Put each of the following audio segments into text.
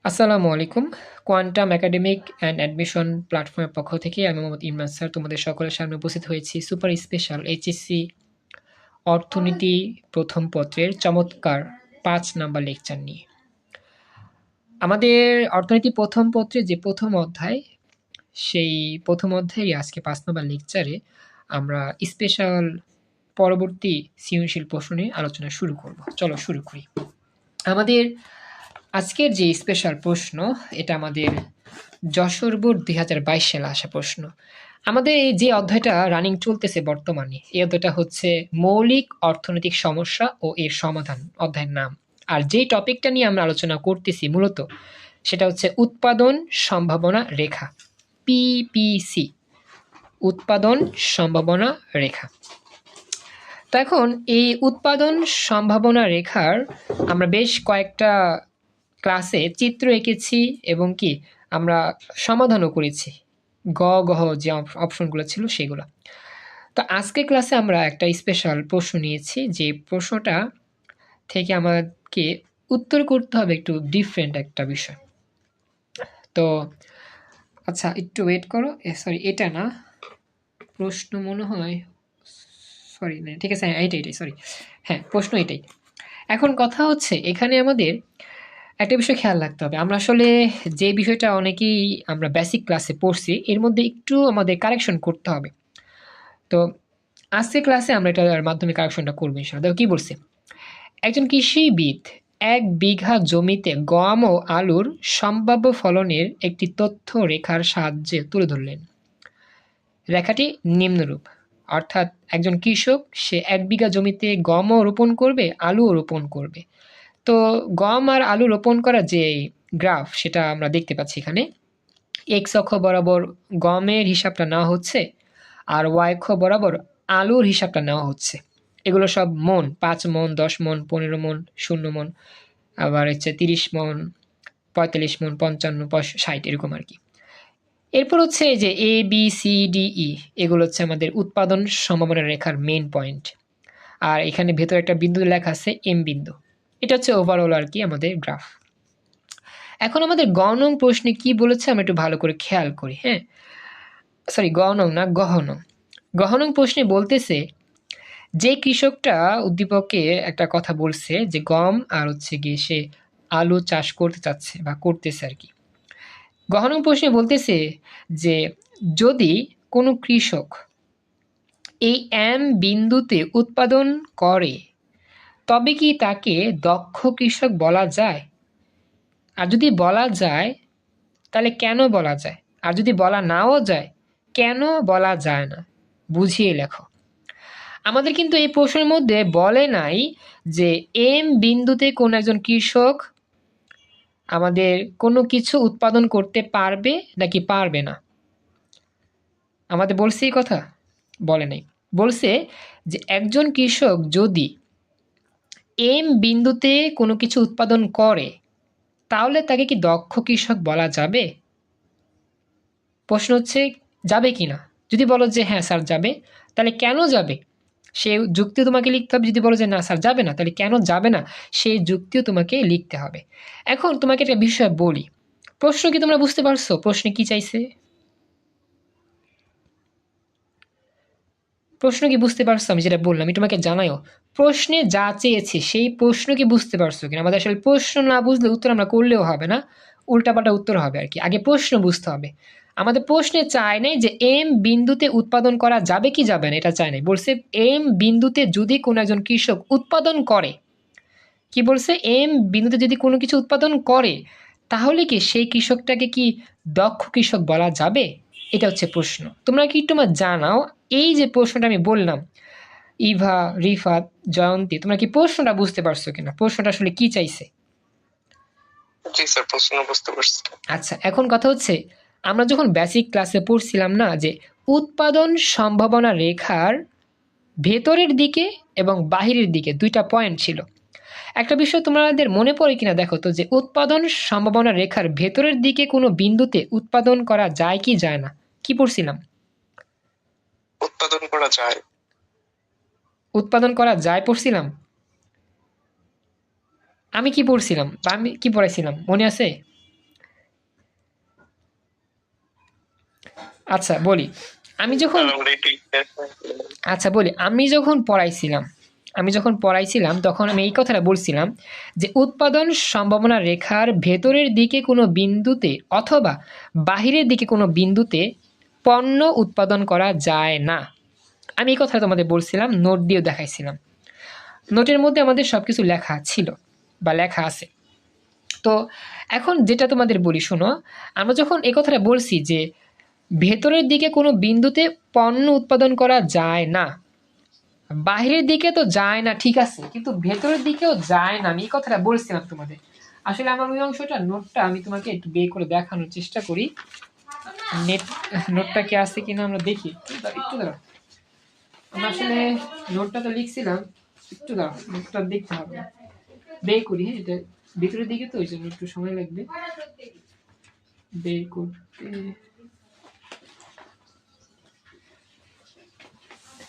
আসসালামু আলাইকুম। Quantum academic and admission প্ল্যাটফর্মের পক্ষ থেকে আমি মোহাম্মদ ইমরান স্যার তোমাদের সকলের সামনে উপস্থিত হয়েছি সুপার স্পেশাল এইচএসসি অর্থনীতি প্রথম পত্রের চমৎকার ৫ নাম্বার লেকচার নিয়ে। আমাদের অর্থনীতি প্রথম পত্রে যে প্রথম অধ্যায়, সেই প্রথম অধ্যায়ে আজকে ৫ নাম্বার লেকচারে আমরা স্পেশাল পরবর্তী সৃজনশীল প্রশ্ন নিয়ে আলোচনা শুরু করব। চলো শুরু করি। আমাদের আজকের যে স্পেশাল প্রশ্ন, এটা আমাদের যশোর বোর্ড ২০২২ সালে আসা প্রশ্ন। আমাদের এই যে অধ্যায়টা রানিং চলতেছে বর্তমানে, এই অধ্যায়টা হচ্ছে মৌলিক অর্থনৈতিক সমস্যা ও এর সমাধান অধ্যায়ের নাম। আর যেই টপিকটা নিয়ে আমরা আলোচনা করতেছি মূলত সেটা হচ্ছে উৎপাদন সম্ভাবনা রেখা, পিপিসি, উৎপাদন সম্ভাবনা রেখা। তো এখন এই উৎপাদন সম্ভাবনা রেখার আমরা বেশ কয়েকটা ক্লাসে চিত্র এঁকেছি এবং কি আমরা সমাধানও করেছি, গহ যে অপশনগুলো ছিল সেগুলো। তো আজকের ক্লাসে আমরা একটা স্পেশাল প্রশ্ন নিয়েছি, যে প্রশ্নটা থেকে আমাকে উত্তর করতে হবে একটু ডিফারেন্ট একটা বিষয়। তো আচ্ছা একটু ওয়েট করো, সরি এটা না, প্রশ্ন মনে হয়, সরি না, ঠিক আছে, হ্যাঁ এটাই সরি, হ্যাঁ প্রশ্ন এটাই। এখন কথা হচ্ছে এখানে আমাদের একটা বিষয় খেয়াল রাখতে হবে। আমরা আসলে যে বিষয়টা অনেকেই আমরা বেসিক ক্লাসে পড়ছি, এর মধ্যে একটু আমাদের কারেকশন করতে হবে। তো আজকের ক্লাসে আমরা এটার মাধ্যমে কারেকশনটা করবো ইনশাআল্লাহ। দেখো কি বলছে, একজন কৃষিবিদ ১ বিঘা জমিতে গম ও আলুর সম্ভাব্য ফলনের একটি তথ্য রেখার সাহায্যে তুলে ধরলেন। রেখাটি নিম্নরূপ, অর্থাৎ একজন কৃষক সে ১ বিঘা জমিতে গমও রোপণ করবে, আলুও রোপণ করবে। তো গম আর আলু রোপণ করা যে গ্রাফ সেটা আমরা দেখতে পাচ্ছি এখানে। এক্স অক্ষ বরাবর গমের হিসাবটা নেওয়া হচ্ছে, আর ওয়াই অক্ষ বরাবর আলুর হিসাবটা নেওয়া হচ্ছে। এগুলো সব মন, ৫ মন, ১০ মন, ১৫ মন, ০ মন, আবার হচ্ছে ৩০ মন, ৪৫ মন, ৫৫, ৬০ এরকম আর কি। এরপর হচ্ছে যে এ বি সি ডি ই, এগুলো হচ্ছে আমাদের উৎপাদন সম্ভাবনা রেখার মেইন পয়েন্ট। আর এখানে ভেতরে একটা বিন্দু লেখা আছে এম বিন্দু। এটা হচ্ছে ওভারঅল আর কি আমাদের গ্রাফ। এখন আমাদের গ নং প্রশ্নে কি বলেছে আমরা একটু ভালো করে খেয়াল করি। হ্যাঁ, সরি গ নং না, গহ নং। গহ নং প্রশ্নে বলতেছে যে কৃষকটা উদ্দীপকে একটা কথা বলছে যে গম আর হচ্ছে গিয়ে সে আলু চাষ করতে চাচ্ছে বা করতেছে আর কি। গহ নং প্রশ্নে বলতেছে যে যদি কোনো কৃষক এই এম বিন্দুতে উৎপাদন করে তবে কি তাকে দক্ষ কৃষক বলা যায়? আর যদি বলা যায় তাহলে কেন বলা যায়? আর যদি বলা নাও যায় কেন বলা যায় না? বুঝিয়ে লেখো। আমাদের কিন্তু এই প্রশ্নের মধ্যে বলে নাই যে এম বিন্দুতে কোন একজন কৃষক আমাদের কোনো কিছু উৎপাদন করতে পারবে নাকি পারবে না। আমাদের বলছে এই কথা? বলে নাই। বলছে যে একজন কৃষক যদি এম বিন্দুতে কোনো কিছু উৎপাদন করে তাহলে তাকে কি দক্ষ কৃষক বলা যাবে? প্রশ্ন হচ্ছে যাবে কি না। যদি বলো যে হ্যাঁ স্যার যাবে, তাহলে কেন যাবে সেই যুক্তিও তোমাকে লিখতে হবে। যদি বলো যে না স্যার যাবে না, তাহলে কেন যাবে না সেই যুক্তিও তোমাকে লিখতে হবে। এখন তোমাকে একটা বিষয় বলি, প্রশ্ন কি তোমরা বুঝতে পারছো প্রশ্নে কি চাইছে? প্রশ্ন কি বুঝতে পারছো? আমি যেটা বললাম আমি তোমাকে জানাইও, প্রশ্নে যা চেয়েছে সেই প্রশ্ন কি বুঝতে পারছো কিনা। আমাদের আসলে প্রশ্ন না বুঝলে উত্তর আমরা করলেও হবে না, উল্টাপাল্টা উত্তর হবে আর কি। আগে প্রশ্ন বুঝতে হবে। আমাদের প্রশ্নে চায় নাই যে এম বিন্দুতে উৎপাদন করা যাবে কি যাবে না, এটা চায় নাই। বলছে এম বিন্দুতে যদি কোনো একজন কৃষক উৎপাদন করে, কি বলছে, এম বিন্দুতে যদি কোনো কিছু উৎপাদন করে তাহলে কি সেই কৃষকটাকে কি দক্ষ কৃষক বলা যাবে? এটা হচ্ছে প্রশ্ন। তোমরা কি একটু জানাও এই যে প্রশ্নটা আমি বললাম, ইভা, রিফাত, জয়ন্তী, তোমরা কি প্রশ্নটা বুঝতে পারছো কিনা? প্রশ্নটা আসলে কি চাইছে? জি স্যার, প্রশ্ন বুঝতে পারছি। আচ্ছা, এখন কথা হচ্ছে আমরা যখন বেসিক ক্লাসে পড়ছিলাম না যে উৎপাদন সম্ভাবনা রেখার ভেতরের দিকে এবং বাহিরের দিকে দুইটা পয়েন্ট ছিল। একটা বিষয় তোমাদের মনে পড়ে কিনা দেখো তো, যে উৎপাদন সম্ভাবনা রেখার ভেতরের দিকে কোনো বিন্দুতে উৎপাদন করা যায় কি যায় না? কি পড়ছিলাম? উৎপাদন করা যায়। উৎপাদন করা যায় পড়ছিলাম। আমি কি পড়ছিলাম বা আমি কি পড়াইছিলাম মনে আছে? আচ্ছা বলি, আমি যখন আমরা একটু আচ্ছা বলি, আমি যখন পড়াইছিলাম তখন আমি এই কথাটা বলছিলাম যে উৎপাদন সম্ভাবনা রেখার ভেতরের দিকে কোনো বিন্দুতে অথবা বাহিরের দিকে কোনো বিন্দুতে পণ্য উৎপাদন করা যায় না। আমি এই কথাটা তোমাদের বলছিলাম, নোট দিয়েও দেখাইছিলাম। নোটের মধ্যে আমাদের সব কিছু লেখা ছিল বা লেখা আছে। তো এখন যেটা তোমাদের বলি শোনো, আমরা যখন এই কথাটা বলছি যে ভেতরের দিকে কোনো বিন্দুতে পণ্য উৎপাদন করা যায় না, বাহিরের দিকে তো যায় না ঠিক আছে, কিন্তু ভেতরের দিকেও যায় না, আমি এই কথাটা বলছিলাম তোমাদের। আসলে আমার ওই অংশটা নোটটা আমি তোমাকে একটু বের করে দেখানোর চেষ্টা করি, নোটটা কি আছে কিনা আমরা দেখি। একটু দাঁড়াও, আমরা আসলে নোটটা তো লিখছিলাম, একটু দাঁড়াও, নোটটা দেখতে হবে, বের করি। হ্যাঁ, এটা ভিতরের দিকে তো ওই জন্য একটু সময় লাগবে বের করতে।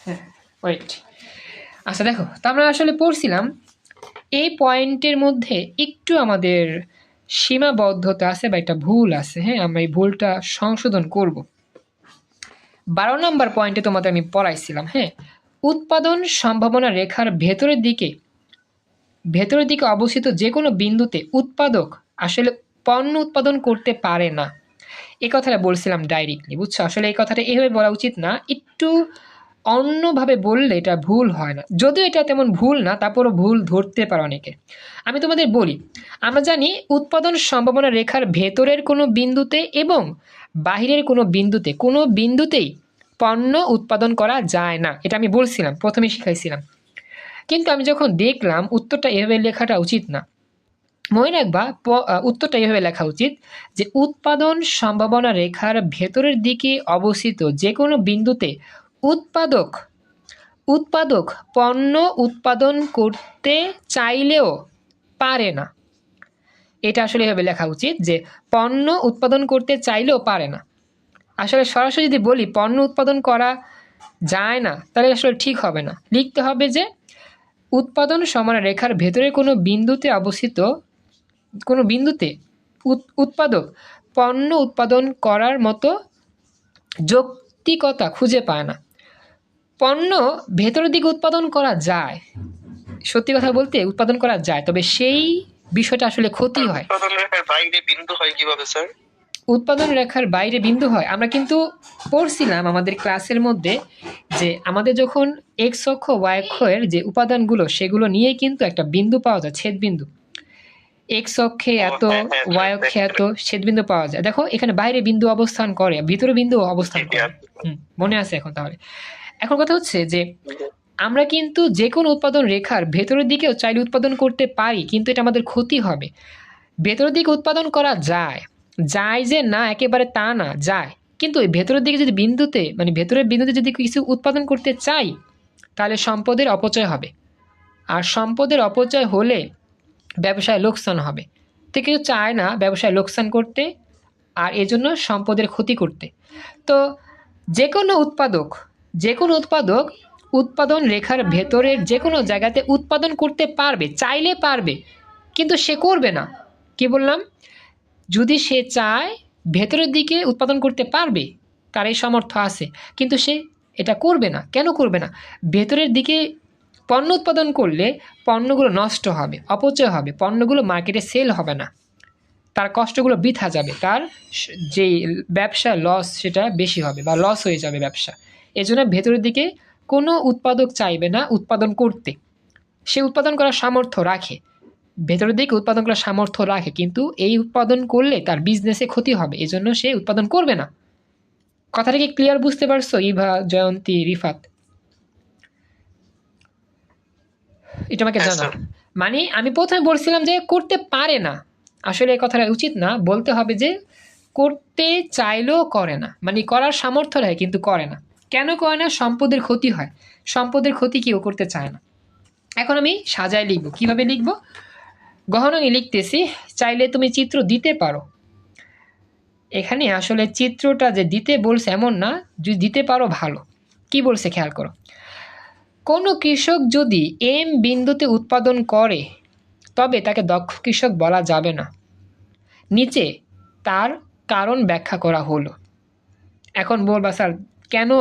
হ্যাঁ, ওয়েট। আচ্ছা দেখো, তো আমরা আসলে পড়ছিলাম এই পয়েন্টের মধ্যে একটু আমাদের সীমাবদ্ধতা আছে বা একটা ভুল আছে। হ্যাঁ, আমরা এই ভুলটা সংশোধন করব। 12 নম্বর পয়েন্টে তোমাদের আমি পড়াইছিলাম, হ্যাঁ, উৎপাদন সম্ভাবনা রেখার ভেতরের দিকে অবস্থিত যে কোনো বিন্দুতে উৎপাদক আসলে পণ্য উৎপাদন করতে পারে না, এই কথাটা বলছিলাম ডাইরেক্টলি, বুঝছো? আসলে এই কথাটা এইভাবে বলা উচিত না, একটু অন্যভাবে বললে এটা ভুল হয় না, যদিও এটা তেমন ভুল না, তারপরও ভুল ধরতে পারে অনেকে। আমি তোমাদের বলি, আমরা জানি উৎপাদন সম্ভাবনা রেখার ভেতরের কোনো বিন্দুতে এবং বাহিরের কোনো বিন্দুতেই পণ্য উৎপাদন করা যায় না, এটা আমি বলছিলাম, প্রথমে শিখাইছিলাম। কিন্তু আমি যখন দেখলাম উত্তরটা এভাবে লেখাটা উচিত না, মনে রাখবা উত্তরটা এভাবে লেখা উচিত যে উৎপাদন সম্ভাবনা রেখার ভেতরের দিকে অবস্থিত যে কোনো বিন্দুতে উৎপাদক পণ্য উৎপাদন করতে চাইলেও পারে না। এটা আসলে এভাবে লেখা উচিত যে পণ্য উৎপাদন করতে চাইলেও পারে না। আসলে সরাসরি যদি বলি পণ্য উৎপাদন করা যায় না, তাহলে আসলে ঠিক হবে না, লিখতে হবে যে উৎপাদন সমান রেখার ভেতরে কোনো বিন্দুতে উৎপাদক পণ্য উৎপাদন করার মতো যৌক্তিকতা খুঁজে পায় না। পণ্য ভেতরের দিকে উৎপাদন করা যায়, সত্যি কথা বলতে উৎপাদন করা যায়, তবে সেই বিষয়টা আসলে ক্ষতি হয়। উৎপাদন রেখার বাইরে বিন্দু হয় কিভাবে স্যার? উৎপাদন রেখার বাইরে বিন্দু হয়, আমরা কিন্তু পড়ছিলাম আমাদের ক্লাসের মধ্যে যে আমাদের যখন এক্স অক্ষ ওয়াই অক্ষের যে উপাদানগুলো সেগুলো নিয়ে কিন্তু একটা বিন্দু পাওয়া যায়, ছেদ বিন্দু। এক্স অক্ষে এত, ওয়াই অক্ষে এত, ছেদ বিন্দু পাওয়া যায়। দেখো এখানে বাইরে বিন্দু অবস্থান করে, ভিতরে বিন্দু অবস্থান করে। মনে আছে এখন? তাহলে এখন কথা হচ্ছে যে আমরা কিন্তু যে কোনো উৎপাদন রেখার ভেতরের দিকেও চাইলে উৎপাদন করতে পারি, কিন্তু এটা আমাদের ক্ষতি হবে। ভেতরের দিকে উৎপাদন করা যায় যে না একেবারে তা না, যায়, কিন্তু ভেতরের দিকে যদি ভেতরের বিন্দুতে যদি কিছু উৎপাদন করতে চাই, তাহলে সম্পদের অপচয় হবে, আর সম্পদের অপচয় হলে ব্যবসায় লোকসান হবে। তো কেউ চায় না ব্যবসায় লোকসান করতে, আর এজন্য সম্পদের ক্ষতি করতে। তো যে কোনো উৎপাদক উৎপাদন রেখার ভেতরের যে কোনো জায়গাতে উৎপাদন করতে পারবে, চাইলে পারবে, কিন্তু সে করবে না। কি বললাম? যদি সে চায় ভেতরের দিকে উৎপাদন করতে পারবে, তার এই সামর্থ্য আছে, কিন্তু সে এটা করবে না। কেন করবে না? ভেতরের দিকে পণ্য উৎপাদন করলে পণ্যগুলো নষ্ট হবে, অপচয় হবে, পণ্যগুলো মার্কেটে সেল হবে না, তার কষ্টগুলো বৃথা যাবে, তার যে ব্যবসা লস সেটা বেশি হবে বা লস হয়ে যাবে ব্যবসা। এজন্য ভেতরের দিকে কোনো উৎপাদক চাইবে না উৎপাদন করতে। সে উৎপাদন করার সামর্থ্য রাখে, ভেতরের দিকে উৎপাদন করার সামর্থ্য রাখে, কিন্তু এই উৎপাদন করলে তার বিজনেসে ক্ষতি হবে, এজন্য সে উৎপাদন করবে না। কথাটা কি ক্লিয়ার বুঝতে পারছো ইভা, জয়ন্তী, রিফাত? এটা আমাকে জানাও। মানে আমি প্রথমে বলছিলাম যে করতে পারে না, আসলে এই কথাটা উচিত না, বলতে হবে যে করতে চাইলেও করে না, মানে করার সামর্থ্য রাখে কিন্তু করে না। কেন করে না? সম্পদের ক্ষতি হয়, সম্পদের ক্ষতি কেউ করতে চায় না। এখন আমি সাজায় লিখবো, কিভাবে লিখবো? গহনকে লিখতেছি, চাইলে তুমি চিত্র দিতে পারো। এখানে আসলে চিত্রটা যে দিতে বলছে এমন না, যদি দিতে পারো ভালো। কি বলছে খেয়াল করো, কোনো কৃষক যদি এম বিন্দুতে উৎপাদন করে তবে তাকে দক্ষ কৃষক বলা যাবে না। নিচে তার কারণ ব্যাখ্যা করা হলো। এখন বলবা স্যার কেন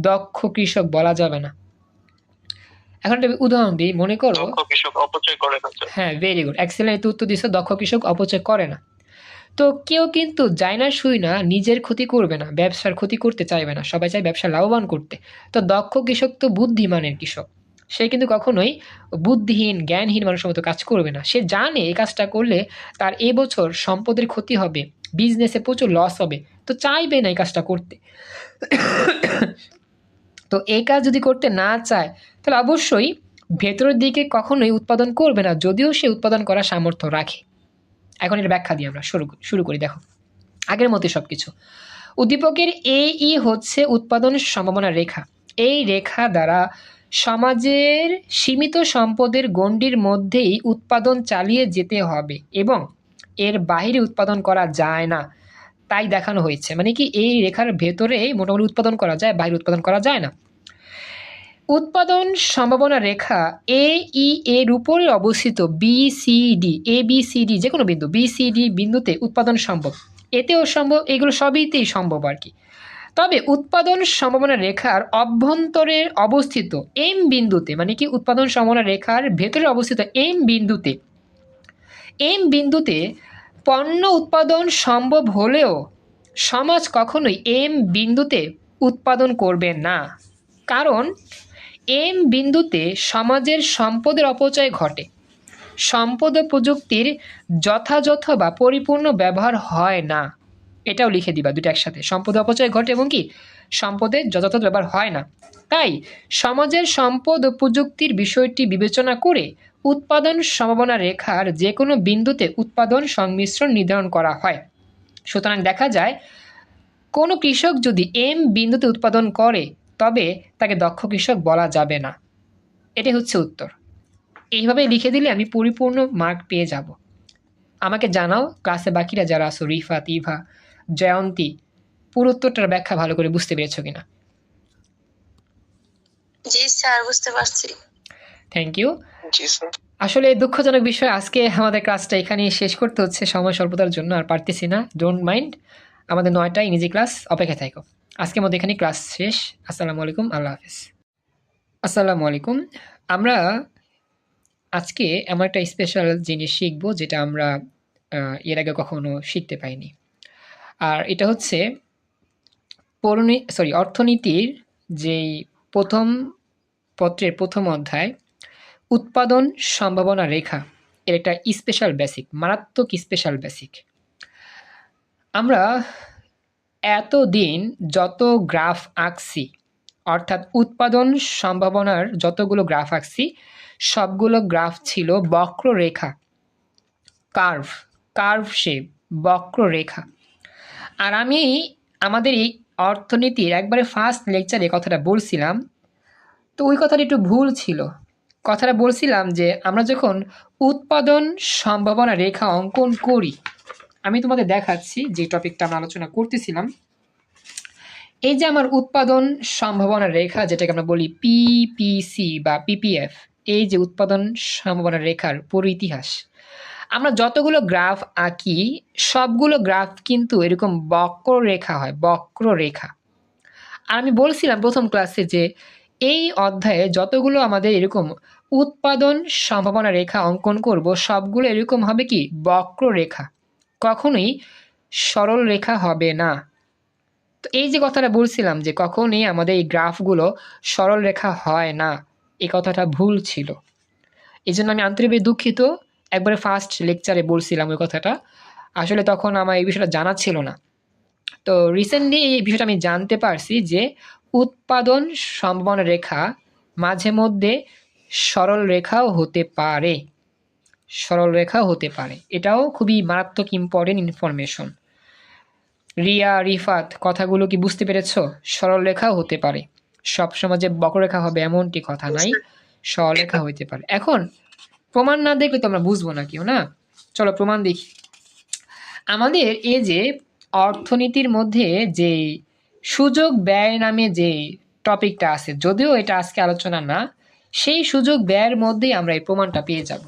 দক্ষ কৃষক বলা যাবে না? এখন একটা উদাহরণ দিই, মনে করো দক্ষ কৃষক অপচয় করে না স্যার। হ্যাঁ, ভেরি গুড, এক্সেলেন্ট উত্তর দিছো, দক্ষ কৃষক অপচয় করে না। তো কেউ কিন্তু যায় না শুই না নিজের ক্ষতি করবে না, ব্যবসার ক্ষতি করতে চাইবে না, সবাই চায় ব্যবসা লাভবান করতে। তো দক্ষ কৃষক তো বুদ্ধিমানের কৃষক, সে কিন্তু কখনোই বুদ্ধিহীন জ্ঞানহীন মানুষের মতো কাজ করবে না। সে জানে এই কাজটা করলে তার এবছর সম্পদের ক্ষতি হবে, বিজনেসে প্রচুর লস হবে, তো চাইবে না এই কাজটা করতে। তো এই কাজ যদি করতে না চায় তাহলে অবশ্যই ভেতরের দিকে কখনোই উৎপাদন করবে না, যদিও সে উৎপাদন করার সামর্থ্য রাখে। এখন এর ব্যাখ্যা দিয়ে আমরা শুরু করি। দেখো, আগের মতোই সবকিছু। উদ্দীপকের এই হচ্ছে উৎপাদন সম্ভাবনা রেখা। এই রেখা দ্বারা সমাজের সীমিত সম্পদের গণ্ডির মধ্যেই উৎপাদন চালিয়ে যেতে হবে এবং এর বাইরে উৎপাদন করা যায় না, তাই দেখানো হয়েছে। মানে কি, এই রেখার ভেতরে মোটামুটি উৎপাদন করা যায়, বাইরে উৎপাদন করা যায় না। উৎপাদন সম্ভাবনা রেখা এর উপরে অবস্থিত BCD, ABCD যে কোনো বিন্দু BCD বিন্দুতে উৎপাদন সম্ভব, এতেও সম্ভব, এগুলো সবইতেই সম্ভব আর কি। তবে উৎপাদন সম্ভাবনা রেখার অভ্যন্তরের অবস্থিত M বিন্দুতে, মানে কি উৎপাদন সম্ভাবনা রেখার ভেতরে অবস্থিত M বিন্দুতে পণ্য উৎপাদন সম্ভব হলেও সমাজ কখনোই M বিন্দুতে উৎপাদন করবে না, কারণ M বিন্দুতে সমাজের সম্পদের অপচয় ঘটে, সম্পদ ও প্রযুক্তির যথাযথ বা পরিপূর্ণ ব্যবহার হয় না। এটাও লিখে দিবা দুটো একসাথে, সম্পদ অপচয় ঘটে এবং কি সম্পদের যথাযথ ব্যবহার হয় না। তাই সমাজের সম্পদ ও প্রযুক্তির বিষয়টি বিবেচনা করে উৎপাদন সম্ভাবনা রেখার যে কোনো বিন্দুতে উৎপাদন সংমিশ্রণ নির্ধারণ করা হয়। সুতরাং দেখা যায় কোনো কৃষক যদি M বিন্দুতে উৎপাদন করে তবে তাকে দক্ষ কৃষক বলা যাবে না। এটাই হচ্ছে উত্তর। এইভাবে লিখে দিলে আমি পরিপূর্ণ মার্ক পেয়ে যাব। আমাকে জানাও ক্লাসে বাকিরা যারা আছো, রিফাত, ইভা, জয়ন্তী, পুরো উত্তরটার ব্যাখ্যা ভালো করে বুঝতে পেরেছো কিনা? জি স্যার, বুঝতে পারছি। Thank you. জি স্যার। আসলে দুঃখজনক বিষয়, আজকে আমাদের ক্লাসটা এখানে শেষ করতে হচ্ছে সময় স্বল্পতার জন্য, আর পারতেছি না, ডোন্ট মাইন্ড। আমাদের 9টা ইংরেজি ক্লাস অপেক্ষা থাকো। আজকের মধ্যে এখানে ক্লাস শেষ। আসসালামু আলাইকুম, আল্লাহ হাফেজ। আসসালামু আলাইকুম। আমরা আজকে এমন একটা স্পেশাল জিনিস শিখবো যেটা আমরা এর আগে কখনো শিখতে পাইনি। আর এটা হচ্ছে অর্থনীতির যেই প্রথম পত্রের প্রথম অধ্যায় উৎপাদন সম্ভাবনা রেখা, এর একটা স্পেশাল বেসিক, মারাত্মক স্পেশাল বেসিক। আমরা এতদিন যত গ্রাফ আঁকছি, অর্থাৎ উৎপাদন সম্ভাবনার যতগুলো গ্রাফ আঁকছি সবগুলো গ্রাফ ছিল বক্ররেখা, কার্ভ শেপ, বক্ররেখা। আর আমি আমাদের এই অর্থনীতির একবারে ফার্স্ট লেকচারে কথাটা বলছিলাম, তো ওই কথাটা একটু ভুল ছিল। কথাটা বলছিলাম যে আমরা যখন উৎপাদন সম্ভাবনা রেখা অঙ্কন করি, আমি তোমাদের দেখাচ্ছি যে টপিকটা আমরা আলোচনা করতেছিলাম। এই যে আমার উৎপাদন সম্ভাবনা রেখা, যেটাকে আমরা বলি PPC বা PPF, এই যে উৎপাদন সম্ভাবনা রেখার পুরো ইতিহাস, আমরা যতগুলো গ্রাফ আঁকি সবগুলো গ্রাফ কিন্তু এরকম বক্ররেখা হয়, বক্ররেখা। আর আমি বলছিলাম প্রথম ক্লাসে যে এই অধ্যায়ে যতগুলো আমাদের এরকম উৎপাদন সম্ভাবনা রেখা অঙ্কন করব সবগুলো এরকম হবে কি বক্ররেখা, কখনোই সরল রেখা হবে না। তো এই যে কথাটা বলছিলাম যে কখনোই আমাদের এই গ্রাফগুলো সরল রেখা হয় না, এই কথাটা ভুল ছিল। এই জন্য আমি আন্তরিকভাবে দুঃখিত, একবারে ফার্স্ট লেকচারে বলছিলাম ওই কথাটা, আসলে তখন আমার এই বিষয়টা জানা ছিল না। তো রিসেন্টলি এই বিষয়টা আমি জানতে পারছি যে উৎপাদন সম্ভাবনা রেখা মাঝে মধ্যে সরল রেখাও হতে পারে, সরল রেখাও হতে পারে। এটাও খুবই মারাত্মক ইম্পর্টেন্ট ইনফরমেশন। রিয়া, রিফাত, কথাগুলো কি বুঝতে পেরেছ? সরল রেখাও হতে পারে, সবসময় যে বক্ররেখা হবে এমনটি কথা নাই, সরলরেখা হইতে পারে। এখন প্রমাণ না দেখলে তো আমরা বুঝবো না কেউ, না? চলো প্রমাণ দেখি। আমাদের এই যে অর্থনীতির মধ্যে যে সুযোগ ব্যয় নামে যে টপিকটা আছে, যদিও এটা আজকে আলোচনা না, সেই সুযোগ ব্যয়ের মধ্যেই আমরা এই প্রমাণটা পেয়ে যাব।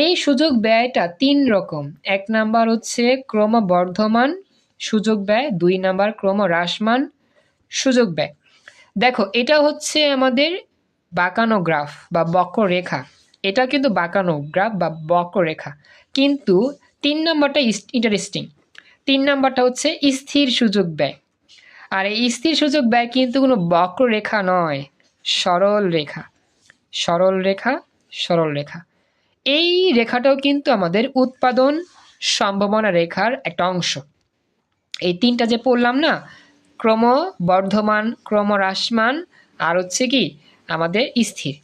এই সুযোগ ব্যয়টা 3 রকম। 1 নাম্বার হচ্ছে ক্রমবর্ধমান সুযোগ ব্যয়, 2 নাম্বার ক্রমহ্রাসমান সুযোগ ব্যয়। দেখো এটা হচ্ছে আমাদের বাঁকানো গ্রাফ বা বক্ররেখা, এটা কিন্তু বাঁকানো গ্রাফ বা বক্ররেখা, কিন্তু 3 নাম্বারটা ইন্টারেস্টিং। 3 নাম্বারটা হচ্ছে স্থির সুযোগ ব্যয়, আর এই স্থির সুযোগ ব্যয় কিন্তু কোনো বক্ররেখা নয়, সরল রেখা, সরল রেখা, সরল রেখা। এই রেখাটাও কিন্তু আমাদের উৎপাদন সম্ভাবনা রেখার একটা অংশ। এই তিনটা যে পড়লাম না, ক্রমবর্ধমান, ক্রমহ্রাসমান আর হচ্ছে কি আমাদের স্থির,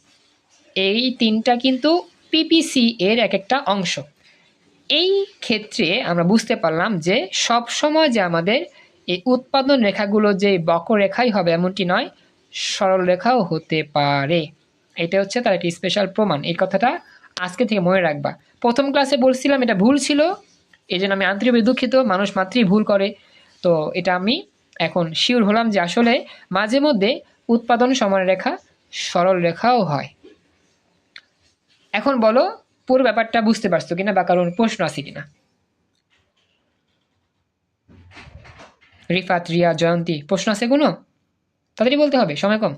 এই তিনটা কিন্তু পিপিসি এর এক একটা অংশ। এই ক্ষেত্রে আমরা বুঝতে পারলাম যে সব সময় যে আমাদের এই উৎপাদন রেখাগুলো যে বক্ররেখাই হবে এমনটি নয়, সরল রেখাও হতে পারে। এটা হচ্ছে তার একটি স্পেশাল প্রমাণ। এই কথাটা আজকে থেকে মনে রাখবা। প্রথম ক্লাসে বলছিলাম এটা ভুল ছিল, এই জন্য আমি আন্তরিকভাবে দুঃখিত, মানুষ মাত্রই ভুল করে। তো এটা আমি এখন শিওর হলাম যে আসলে মাঝে মধ্যে উৎপাদন সমানরেখা সরল রেখাও হয়। এখন বলো পুরো ব্যাপারটা বুঝতে পারছো কিনা বা কারণ প্রশ্ন আছে কিনা? রিফাত, রিয়া, জয়ন্তী, প্রশ্ন আছে কোনো? তাড়াতাড়ি বলতে হবে, সময় কম।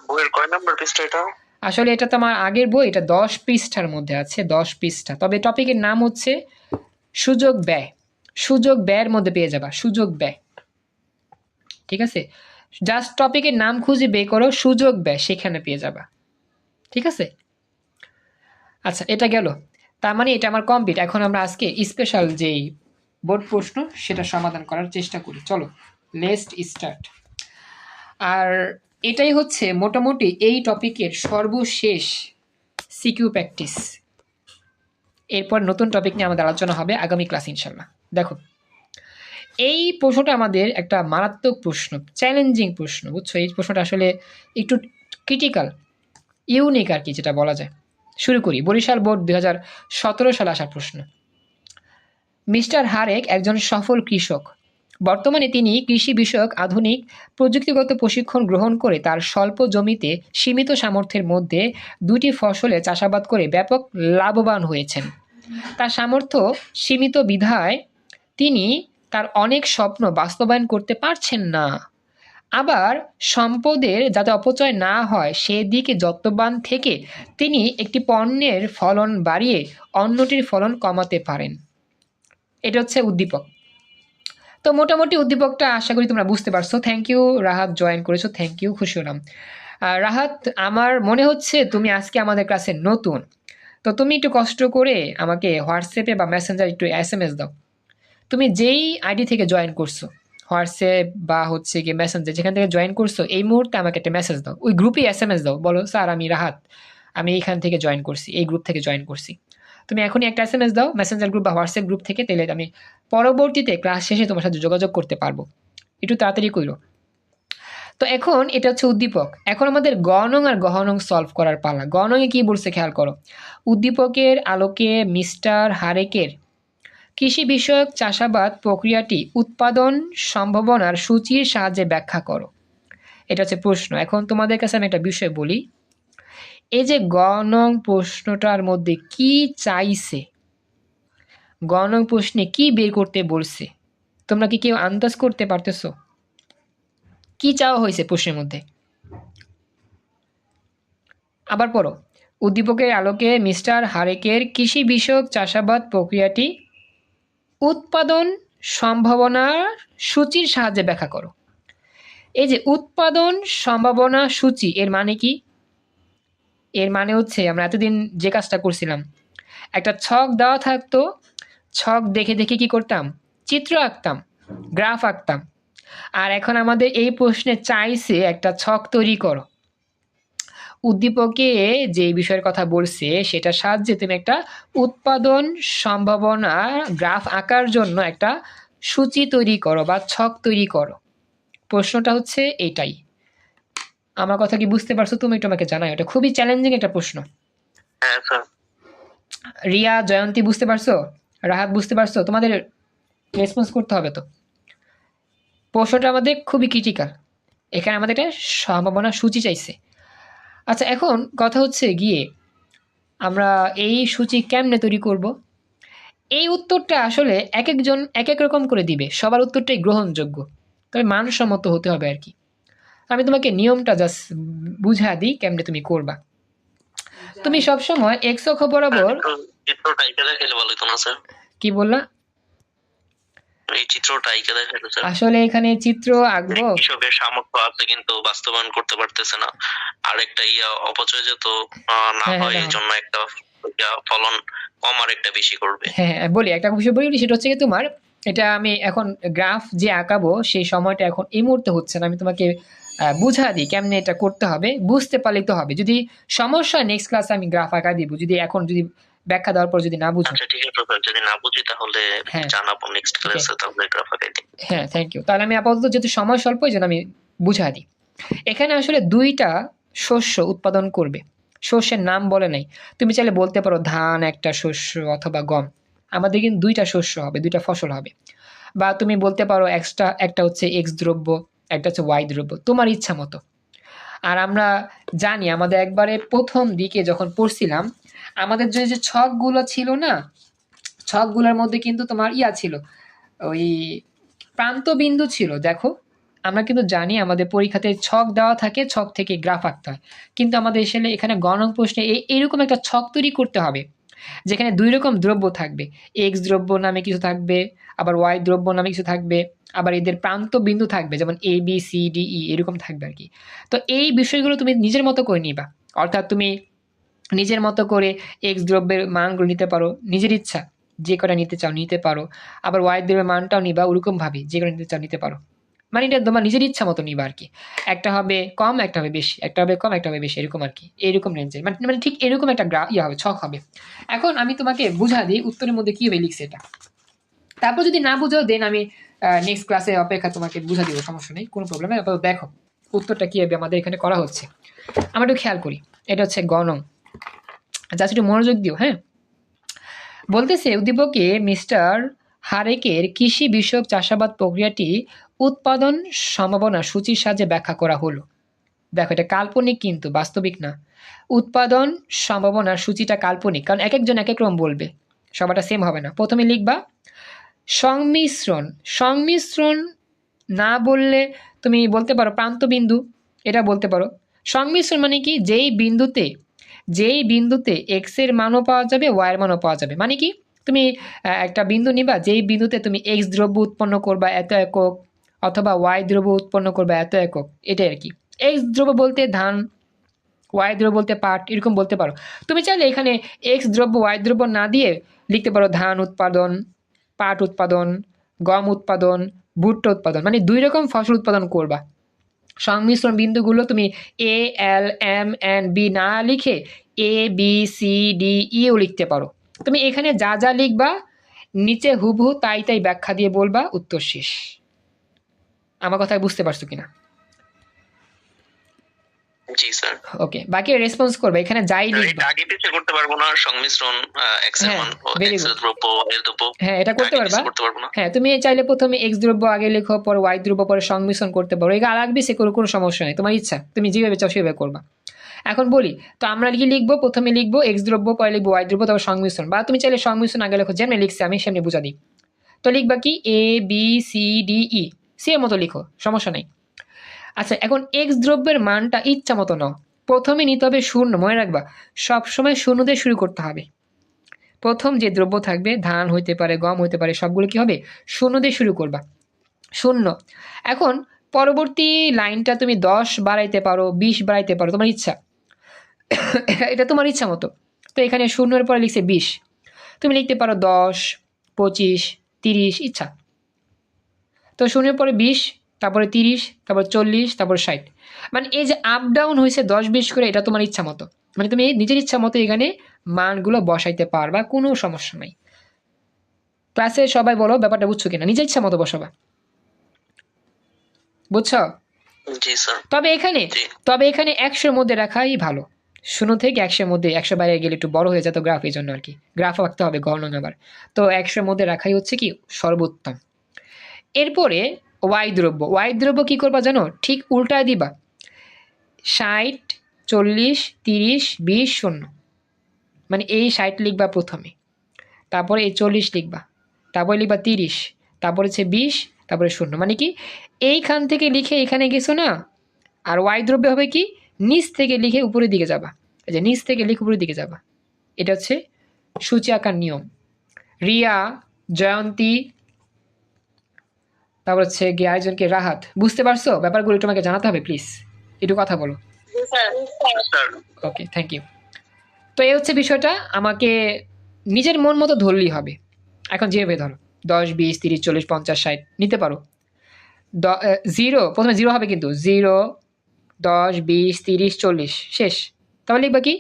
বইয়ের কয় নাম্বার পৃষ্ঠা এটা? আসলে এটা তো আমার আগের বই, এটা 10 পৃষ্ঠার মধ্যে আছে, 10 পৃষ্ঠা। তবে টপিকের নাম হচ্ছে সুযোগ ব্যয়, সুযোগ ব্যয়ের মধ্যে পেয়ে যাবা সুযোগ ব্যয়, ঠিক আছে? জাস্ট টপিকের নাম খুঁজে বের করো, সুযোগ ব্যয়, সেখানে পেয়ে যাবা, ঠিক আছে? আচ্ছা, এটা গেল, তার মানে এটা আমার কমপ্লিট। এখন আমরা আজকে স্পেশাল যেই বোর্ড প্রশ্ন সেটা সমাধান করার চেষ্টা করি। চলো লেটস স্টার্ট। আর এটাই হচ্ছে মোটামুটি এই টপিকের সর্বশেষ সিকিউ প্র্যাকটিস। এরপর নতুন টপিক নিয়ে আমাদের আলোচনা হবে আগামী ক্লাস ইনশাল্লাহ। দেখো এই প্রশ্নটা আমাদের একটা মারাত্মক প্রশ্ন, চ্যালেঞ্জিং প্রশ্ন, বুঝছো? এই প্রশ্নটা আসলে একটু ক্রিটিক্যাল, ইউনিক আর কি, যেটা বলা যায়। শুরু করি। বরিশাল বোর্ড 2017 সালে আসা প্রশ্ন। মিস্টার হারেক একজন সফল কৃষক। বর্তমানে তিনি কৃষি বিষয়ক আধুনিক প্রযুক্তিগত প্রশিক্ষণ গ্রহণ করে তার স্বল্প জমিতে সীমিত সামর্থ্যের মধ্যে 2টি ফসলে চাষাবাদ করে ব্যাপক লাভবান হয়েছেন। তার সামর্থ্য সীমিত বিধায় তিনি তার অনেক স্বপ্ন বাস্তবায়ন করতে পারছেন না। আবার সম্পদের যাতে অপচয় না হয় সেদিকে যত্নবান থেকে তিনি একটি পণ্যের ফলন বাড়িয়ে অন্যটির ফলন কমাতে পারেন। এটা হচ্ছে উদ্দীপক। তো মোটামুটি উদ্দীপকটা আশা করি তোমরা বুঝতে পারছো। থ্যাংক ইউ রাহাত, জয়েন করেছো, থ্যাংক ইউ, খুশি হলাম। রাহাত, আমার মনে হচ্ছে তুমি আজকে আমাদের ক্লাসে নতুন, তো তুমি একটু কষ্ট করে আমাকে হোয়াটসঅ্যাপে বা মেসেঞ্জার একটু SMS দাও। তুমি যেই আইডি থেকে জয়েন করছো, হোয়াটসঅ্যাপ বা হচ্ছে কি মেসেঞ্জার, যেখান থেকে জয়েন করছো, এই মুহূর্তে আমাকে একটা মেসেজ দাও, ওই গ্রুপে SMS দাও, বলো স্যার আমি রাহাত, আমি এইখান থেকে জয়েন করছি, এই গ্রুপ থেকে জয়েন করছি। তুমি এখনই একটা SMS দাও মেসেঞ্জার গ্রুপ বা হোয়াটসঅ্যাপ গ্রুপ থেকে, তাহলে আমি পরবর্তীতে ক্লাস শেষে তোমার সাথে যোগাযোগ করতে পারবো। একটু তাড়াতাড়ি করো। তো এখন এটা হচ্ছে উদ্দীপক। এখন আমাদের গণং আর গহনং সলভ করার পালা। গণংয়ে কি বলছে খেয়াল করো। উদ্দীপকের আলোকে মিস্টার হারেকের কৃষি বিষয়ক চাষাবাদ প্রক্রিয়াটি উৎপাদন সম্ভাবনার সূচির সাহায্যে ব্যাখ্যা করো। এটা হচ্ছে প্রশ্ন। এখন তোমাদের কাছে আমি একটা বিষয় বলি, এই যে গণং প্রশ্নটার মধ্যে কি চাইছে, গণং প্রশ্নে কি বের করতে বলছে, তোমরা কি কেউ আন্দাজ করতে পারতেছো কি চাওয়া হয়েছে প্রশ্নের মধ্যে? আবার পড়ো। উদ্দীপকের আলোকে মিস্টার হারেকের কৃষি বিষয়ক চাষাবাদ প্রক্রিয়াটি উৎপাদন সম্ভাবনার সূচির সাহায্যে ব্যাখ্যা করো। এই যে উৎপাদন সম্ভাবনা সূচি, এর মানে কি? এর মানে হচ্ছে আমরা এতদিন যে কাজটা করছিলাম, একটা ছক দেওয়া থাকতো, ছক দেখে দেখে কি করতাম, চিত্র আঁকতাম, গ্রাফ আঁকতাম। আর এখন আমাদের এই প্রশ্নে চাইছে একটা ছক তৈরি করো। উদ্দীপকে যে বিষয়ের কথা বলছে সেটার সাহায্যে তুমি একটা উৎপাদন সম্ভাবনা গ্রাফ আঁকার জন্য একটা সূচি তৈরি করো বা ছক তৈরি করো। প্রশ্নটা হচ্ছে এইটাই। আমার কথা কি বুঝতে পারছো? তুমি একটু আমাকে জানাও। এটা খুবই চ্যালেঞ্জিং একটা প্রশ্ন। হ্যাঁ স্যার। রিয়া, জয়ন্তী বুঝতে পারছো? রাহাত বুঝতে পারছো? তোমাদের রেসপন্স করতে হবে। তো প্রশ্নটা আমাদের খুবই ক্রিটিক্যাল, এখানে আমাদের একটা সম্ভাবনা সূচি চাইছে। আচ্ছা, এখন কথা হচ্ছে গিয়ে আমরা এই সূচি কেমনে তৈরি করব? এই উত্তরটা আসলে এক একজন এক এক রকম করে দিবে, সবার উত্তরটাই গ্রহণযোগ্য, তবে মানসম্মত হতে হবে আর কি। আমি তোমাকে নিয়মটা জাস্ট বুঝা দিই কেমনে তুমি করবা। তুমি সবসময় এক্স অক্ষ বরাবর চিত্রটা এঁকে দেখাইলে ভালো হতো না স্যার? কি বললা? এই চিত্রটা এঁকে দেখাইলে স্যার। আসলে এখানে চিত্র আঁকবো, কৃষকের সামর্থ্য আছে কিন্তু বাস্তবায়ন করতে পারতেছে না, আর একটা অপচয় যত না হ্যাঁ, হয় হ্যাঁ, এই জন্য একটা ফলন কম আর একটা বেশি করবে। হ্যাঁ হ্যাঁ, বলি একটা বিষয় বলি, সেটা হচ্ছে কি তোমার এটা আমি এখন গ্রাফ যে আঁকাবো সেই সময়টা এখন এই মুহূর্তে হচ্ছে না, আমি তোমাকে বুঝা দিই কেমনে এটা করতে হবে, বুঝতে পারলেই তো হবে। যদি সমস্যা নেক্সট ক্লাসে আমি গ্রাফ আঁকা দিব, যদি এখন যদি ব্যাখ্যা দেওয়ার পর যদি না বুঝো। আচ্ছা ঠিক আছে স্যার, যদি না বুঝি তাহলে হ্যাঁ জানাবো নেক্সট ক্লাসে, তাহলে গ্রাফ আঁকাই দিই। হ্যাঁ, থ্যাংক ইউ। তাহলে আমি আপাতত যেহেতু সময় স্বল্প এই জন্য আমি বুঝা দিই। এখানে আসলে দুইটা শস্য উৎপাদন করবে, শস্যের নাম বলে নাই, তুমি চাইলে বলতে পারো ধান একটা শস্য অথবা গম, আমাদের কিন্তু দুইটা শস্য হবে, দুইটা ফসল হবে। বা তুমি বলতে পারো একটা হচ্ছে এক্স দ্রব্য, একটা হচ্ছে ওয়াই দ্রব্য, তোমার ইচ্ছা মতো। আর আমরা জানি আমাদের একবারে প্রথম দিকে যখন পড়ছিলাম, আমাদের যে ছকগুলো ছিল না, ছকগুলোর মধ্যে কিন্তু তোমার ছিল, ওই প্রান্তবিন্দু ছিল। দেখো আমরা কিন্তু জানি আমাদের পরীক্ষাতে ছক দেওয়া থাকে, ছক থেকে গ্রাফ আঁকতে হয়, কিন্তু আমাদের আসলে এখানে গণন প্রশ্নে এইরকম একটা ছক তৈরি করতে হবে যেখানে দুই রকম দ্রব্য থাকবে, এক্স দ্রব্য নামে কিছু থাকবে, আবার ওয়াই দ্রব্য নামে কিছু থাকবে, আবার এদের প্রান্ত বিন্দু থাকবে, যেমন এ বি সি ডি ই এরকম থাকবে আর কি। তো এই বিষয়গুলো তুমি নিজের মতো করে নিবা, অর্থাৎ তুমি নিজের মতো করে এক্স দ্রব্যের মানগুলো নিতে পারো, নিজের ইচ্ছা যে কটা নিতে চাও নিতে পারো, আবার ওয়াই দ্রব্যের মানটাও নিবা ওরকম ভাবে, যে কটা নিতে চাও নিতে পারো, মানে এটা তোমার নিজের ইচ্ছা মতো নিবা আর কি। একটা হবে কম, একটা হবে বেশি, একটা হবে কম, একটা হবে বেশি, এরকম আর কি, এরকম রেঞ্জে, মানে ঠিক এরকম একটা হবে, ছক হবে। এখন আমি তোমাকে বুঝা দিই উত্তরের মধ্যে কি হবে লিখছে এটা, তারপর যদি না বুঝাও দেন আমি নেক্সট ক্লাসে অপেক্ষা তোমাকে বুঝা দিব, সমস্যা নেই, কোনো প্রবলেম নেই। দেখো উত্তরটা কি হবে আমাদের এখানে করা হচ্ছে, আমরা একটু খেয়াল করি। এটা হচ্ছে গণং, জাস্ট একটু মনোযোগ দিও। হ্যাঁ, বলতেছে উদ্দীপকে মিস্টার হারেকের কৃষি বিষয়ক চাষাবাদ প্রক্রিয়াটি উৎপাদন সম্ভাবনা সূচির সাহায্যে ব্যাখ্যা করা হলো। দেখো এটা কাল্পনিক কিন্তু বাস্তবিক না, উৎপাদন সম্ভাবনার সূচিটা কাল্পনিক, কারণ এক একজন এক এক রকম বলবে, সবাটা সেম হবে না। প্রথমে লিখবা সংমিশ্রণ, সংমিশ্রণ না বললে তুমি বলতে পারো প্রান্তবিন্দু, এটা বলতে পারো। সংমিশ্রণ মানে কি, যেই বিন্দুতে এক্স এর মানও পাওয়া যাবে, ওয়াই এর মানও পাওয়া যাবে। মানে কি, তুমি একটা বিন্দু নিবা, যেই বিন্দুতে তুমি এক্স দ্রব্য উৎপন্ন করবা এত একক, অথবা ওয়াই দ্রব্য উৎপন্ন করবা এত একক, এটাই আর কি। এক্স দ্রব্য বলতে ধান, ওয়াই দ্রব্য বলতে পাট, এরকম বলতে পারো। তুমি চাইলে এখানে এক্স দ্রব্য ওয়াই দ্রব্য না দিয়ে লিখতে পারো ধান উৎপাদন, পাট উৎপাদন, গম উৎপাদন, ভুট্টা উৎপাদন, মানে দুই রকম ফসল উৎপাদন করবা। সংমিশ্রণ বিন্দুগুলো তুমি এ এল এম এন বি না লিখে এ বি সি ডি ইও লিখতে পারো। তুমি এখানে যা যা লিখবা নিচে হুবহু তাই তাই ব্যাখ্যা দিয়ে বলবা, উত্তর শেষ। আমার কথা বুঝতে পারছো কিনা? জি স্যার। ওকে, বাকি রেসপন্স করবে, এখানে যাই লিখবা আগে পিছে করতে পারবো না, সংমিশ্রণ এক্স এর মান এক্স এর দ্রব্য এর দ্রব্য, হ্যাঁ এটা করতে পারবা। করতে পারবো না। হ্যাঁ তুমি চাইলে প্রথমে এক্স দ্রব্য আগে লেখো, পরে ওয়াই দ্রব্য, পরে সংমিশ্রণ করতে পারো, এগুলো আলাদা বেশি কোনো সমস্যা নেই, তোমার ইচ্ছা, তুমি যেভাবে চাও সেভাবে করবা। এখন বলি তো আমরা কি লিখবো, প্রথমে লিখবো এক্স দ্রব্য, পরে লিখবো ওয়াই দ্রব্য, তারপর সংমিশ্রণ, বা তুমি চাইলে সংমিশ্রণ আগে লেখো, যেমনি লিখছি আমি সেমনি বুঝা দিই। তো লিখবা কি A B C D E, C এর মতো লিখো, সমস্যা নেই। আচ্ছা এখন এক্স দ্রব্যের মানটা ইচ্ছা মতো নাও, প্রথমে নিতে হবে শূন্য, মনে রাখবা সবসময় শূন্য দিয়ে শুরু করতে হবে। প্রথম যে দ্রব্য থাকবে ধান হইতে পারে, গম হইতে পারে, সবগুলো কি হবে শূন্য দিয়ে শুরু করবা, শূন্য। এখন পরবর্তী লাইনটা তুমি 10 বাড়াইতে পারো, 20 বাড়াইতে পারো, তোমার ইচ্ছা, এটা তোমার ইচ্ছা মতো। তো এখানে শূন্যের পরে লিখছে 20, তুমি লিখতে পারো 10, 25, 30, ইচ্ছা। তো শূন্যের পরে 20, তারপরে 30, তারপর 40, তারপর 60, মানে এই যে আপ ডাউন হয়েছে 10-20 করে, এটা তোমার ইচ্ছা মতো, মানে তুমি নিজের ইচ্ছা মতো এখানে মানগুলো বসাইতে পারবা, কোনো সমস্যা নাই। ক্লাসে সবাই বলো ব্যাপারটা বুঝছো কিনা, নিজের ইচ্ছা মতো বসাবা, বুঝছো? জি স্যার। তবে এখানে 100-এর মধ্যে রাখাই ভালো, 0 থেকে 100-এর মধ্যে, 100 বাইরে গেলে একটু বড় হয়ে যেত গ্রাফ, এই জন্য আর কি, গ্রাফ আঁকতে হবে গণন আবার, তো 100-এর মধ্যে রাখাই হচ্ছে কি সর্বোত্তম। এরপরে ওয়াই দ্রব্য কি করবা জানো, ঠিক উল্টায় দিবা, 60, 40, 30, 20, 0, মানে এই 60 লিখবা প্রথমে, তারপরে এই 40 লিখবা, তারপরে লিখবা 30, তারপরে হচ্ছে 20, তারপরে 0। মানে কি এইখান থেকে লিখে এখানে গেছো না, আর ওয়াই দ্রব্যে হবে কি নিচ থেকে লিখে উপরের দিকে যাবা, এই যে নিচ থেকে লিখে উপরের দিকে যাবা। এটা হচ্ছে সূচি আঁকার নিয়ম। রিয়া, জয়ন্তী, তারপর হচ্ছে গিয়ে আরেকজনকে রাহাত, বুঝতে পারছো ব্যাপারগুলো? একটু আমাকে জানাতে হবে প্লিজ, একটু কথা বলো। Sir okay, thank you. তো এই হচ্ছে বিষয়টা, আমাকে নিজের মন মতো ধরলেই হবে। এখন যেভাবে ধরো 10, 20, 30, 40, 50, 60 নিতে পারো। 0 প্রথমে 0 হবে, কিন্তু 0, 10, 20, 30, 40 শেষ। তাহলে লিখবা কি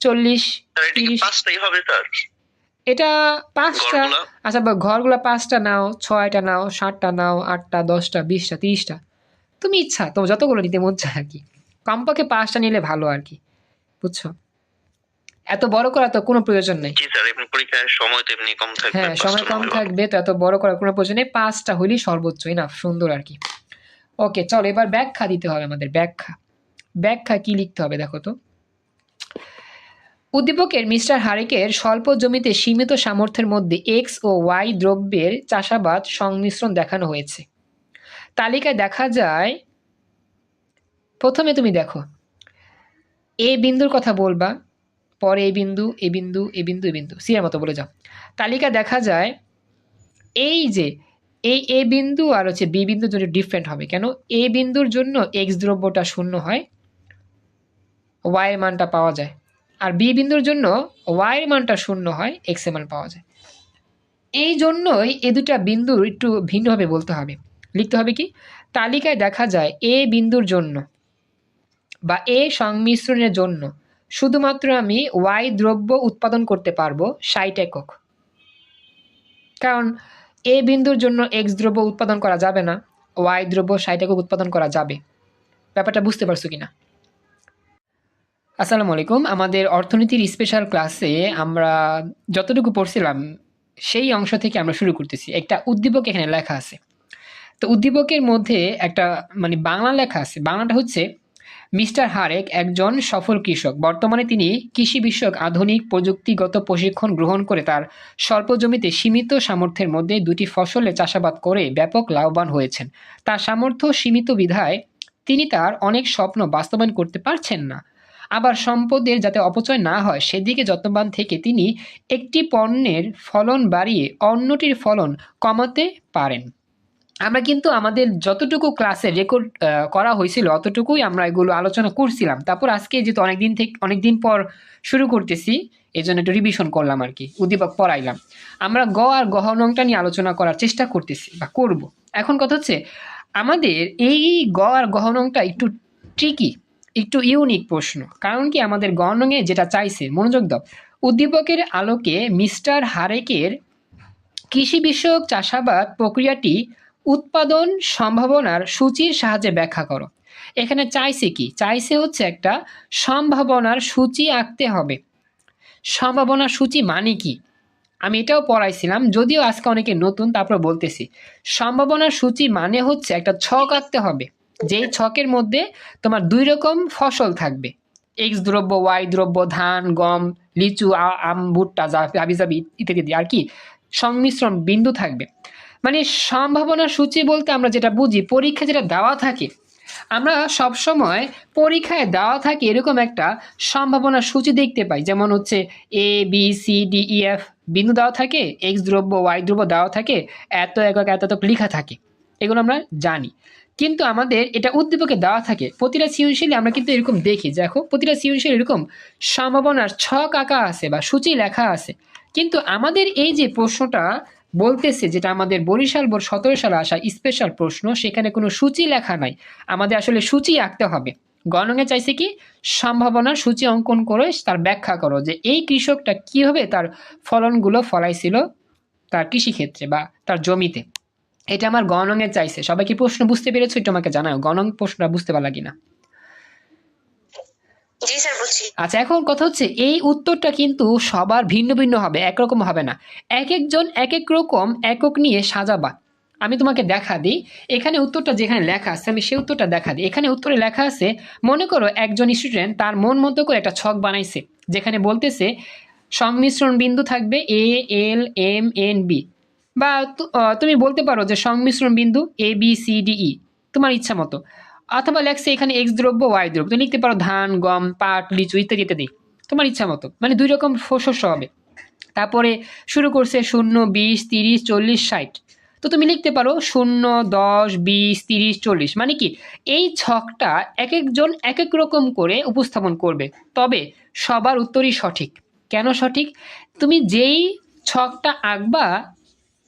40, স্যার এটা কি 30। পাঁচটাই হবে স্যার? এটা 5টা। ঘরগুলা? আচ্ছা ঘরগুলো 5টা নাও, 6টা নাও, 7টা নাও, 8টা, 10টা, 20টা, 30টা, তুমি ইচ্ছা তোমার যতগুলো নিতে মন চায় আর কি। কমপক্ষে 5টা নিলে ভালো আর কি, বুঝছো? এত বড় করা তো কোনো প্রয়োজন নেই। জি স্যার, এমনি পরীক্ষার সময় তো এমনি কম থাকবে। হ্যাঁ, সময় কম থাকবে, তো এত বড় করার কোনো প্রয়োজন নেই। 5টা হলেই সর্বোচ্চ, না সুন্দর আর কি। ওকে চলো, এবার ব্যাখ্যা দিতে হবে আমাদের। ব্যাখ্যা কি লিখতে হবে দেখো তো। উদ্দীপকের মিস্টার হারেকের স্বল্প জমিতে সীমিত সামর্থ্যের মধ্যে এক্স ও ওয়াই দ্রব্যের চাষাবাদ সংমিশ্রণ দেখানো হয়েছে। তালিকায় দেখা যায়, প্রথমে তুমি দেখো এ বিন্দুর কথা বলবা, পরে এ বিন্দু, এ বিন্দু, এ বিন্দু, এ বিন্দু, সি এর মতো বলে যাও। তালিকা দেখা যায় এই যে এই এ বিন্দু আর হচ্ছে বি বিন্দুর জন্য ডিফারেন্ট হবে। কেন? এ বিন্দুর জন্য এক্স দ্রব্যটা 0 হয়, ওয়াই এর মানটা পাওয়া যায়, আর বি বিন্দুর জন্য ওয়াই এর মানটা 0 হয়, এক্স এর মান পাওয়া যায়। এই জন্যই এই দুটা বিন্দু একটু ভিন্নভাবে বলতে হবে। লিখতে হবে কি, তালিকায় দেখা যায় এ বিন্দুর জন্য বা এ সংমিশ্রণের জন্য শুধুমাত্র আমি ওয়াই দ্রব্য উৎপাদন করতে পারবো 60 একক। কারণ এ বিন্দুর জন্য এক্স দ্রব্য উৎপাদন করা যাবে না, ওয়াই দ্রব্য 60 একক উৎপাদন করা যাবে। ব্যাপারটা বুঝতে পারছো কিনা? আসসালামু আলাইকুম। আমাদের অর্থনীতির স্পেশাল ক্লাসে আমরা যতটুকু পড়ছিলাম সেই অংশ থেকে আমরা শুরু করতেছি। একটা উদ্দীপক এখানে লেখা আছে। তো উদ্দীপকের মধ্যে একটা মানে বাংলা লেখা আছে। বাংলাটা হচ্ছে, মিস্টার হারেক একজন সফল কৃষক। বর্তমানে তিনি কৃষি বিষয়ক আধুনিক প্রযুক্তিগত প্রশিক্ষণ গ্রহণ করে তার স্বল্প জমিতে সীমিত সামর্থ্যের মধ্যে 2টি ফসলের চাষাবাদ করে ব্যাপক লাভবান হয়েছেন। তার সামর্থ্য সীমিত বিধায় তিনি তার অনেক স্বপ্ন বাস্তবায়ন করতে পারছেন না। আবার সম্পদের যাতে অপচয় না হয় সেদিকে যত্নবান থেকে তিনি একটি পণ্যের ফলন বাড়িয়ে অন্যটির ফলন কমাতে পারেন। আমরা কিন্তু আমাদের যতটুকু ক্লাসে রেকর্ড করা হয়েছিল অতটুকুই আমরা এগুলো আলোচনা করছিলাম। তারপর আজকে যেহেতু অনেকদিন পর শুরু করতেছি, এই জন্য একটু রিভিশন করলাম আর কি, উদ্দীপক পড়াইলাম। আমরা গ আর গহ নংটা নিয়ে আলোচনা করার চেষ্টা করতেছি বা করব। এখন কথা হচ্ছে, আমাদের এই গ আর গহ নংটা একটু ট্রিকি, একটু ইউনিক প্রশ্ন। কারণ কি, আমাদের গ নংয়ে যেটা চাইছে, মনোযোগ দাও, উদ্দীপকের আলোকে মিস্টার হারেকের কৃষি বিষয়ক চাষাবাদ প্রক্রিয়াটি উৎপাদন সম্ভাবনার সূচির সাহায্যে ব্যাখ্যা করো। এখানে চাইছে কি, চাইছে হচ্ছে একটা সম্ভাবনার সূচি আঁকতে হবে। সম্ভাবনার সূচি মানে কি আমি এটাও পড়াইছিলাম, যদিও আজকে অনেকে নতুন, তারপর বলতেছি। সম্ভাবনার সূচি মানে হচ্ছে একটা ছক আঁকতে হবে, যেই ছকের মধ্যে তোমার 2 রকম ফসল থাকবে, এক্স দ্রব্য, ওয়াই দ্রব্য, ধান, গম, লিচু, আম, ভুট্টা, হাবিজাবি ইত্যাদি আর কি সংমিশ্রণ বিন্দু থাকবে। মানে সম্ভাবনার সূচি বলতে আমরা যেটা বুঝি, পরীক্ষা যেটা দেওয়া থাকে, আমরা সবসময় পরীক্ষায় দেওয়া থাকে এরকম একটা সম্ভাবনার সূচি দেখতে পাই। যেমন হচ্ছে A B C D E F বিন্দু দেওয়া থাকে, এক্স দ্রব্য, ওয়াই দ্রব্য দেওয়া থাকে, এত একক এত এত লেখা থাকে, এগুলো আমরা জানি। কিন্তু আমাদের এটা উদ্দীপকে দেওয়া থাকে। প্রতিটা সৃজনশীলে আমরা কিন্তু এরকম দেখি, দেখো প্রতিটা সৃজনশীল এরকম সম্ভাবনার ছক আঁকা আছে বা সূচি লেখা আছে। কিন্তু আমাদের এই যে প্রশ্নটা বলতেছে, যেটা আমাদের বরিশাল বোর্ড 17 সালে আসা স্পেশাল প্রশ্ন, সেখানে কোনো সূচি লেখা নাই। আমাদের আসলে সূচি আঁকতে হবে। গণনে চাইছে কি, সম্ভাবনার সূচি অঙ্কন করে তার ব্যাখ্যা করো যে এই কৃষকটা কিভাবে তার ফলনগুলো ফলাইছিল তার কৃষিক্ষেত্রে বা তার জমিতে। এটা আমার গণনে চাইছে। সবাই কি প্রশ্ন বুঝতে পেরেছো? একটু আমাকে জানাও গণন প্রশ্নটা বুঝতে পারলা কিনা। জি স্যার, বুঝছি। আচ্ছা, এখন কথা হচ্ছে এই উত্তরটা কিন্তু সবার ভিন্ন ভিন্ন হবে, একরকম হবে না। এক একজন এক এক রকম একক নিয়ে সাজাবা। আমি তোমাকে দেখা দিই, এখানে উত্তরটা যেখানে লেখা আছে আমি সেই উত্তরটা দেখা দিই। এখানে উত্তরে লেখা আছে, মনে করো একজন স্টুডেন্ট তার মন মতো করে একটা ছক বানাইছে, যেখানে বলতেছে সংমিশ্রণ বিন্দু থাকবে এ এল এম এন বি, বা তুমি বলতে পারো যে সংমিশ্রণ বিন্দু এ বি সি ডি ই, তোমার ইচ্ছা মতো। অথবা লেখছে এখানে এক্স দ্রব্য ওয়াই দ্রব্য, তুমি লিখতে পারো ধান, গম, পাট, লিচু ইত্যাদি ইত্যাদি, তোমার ইচ্ছা মতো, মানে দুই রকম শস্য হবে। তারপরে শুরু করছে 0, 20, 30, 40, 60, তো তুমি লিখতে পারো 0, 10, 20, 30, 40, মানে কি এই ছকটা এক একজন এক এক রকম করে উপস্থাপন করবে, তবে সবার উত্তরই সঠিক। কেন সঠিক? তুমি যেই ছকটা আঁকবা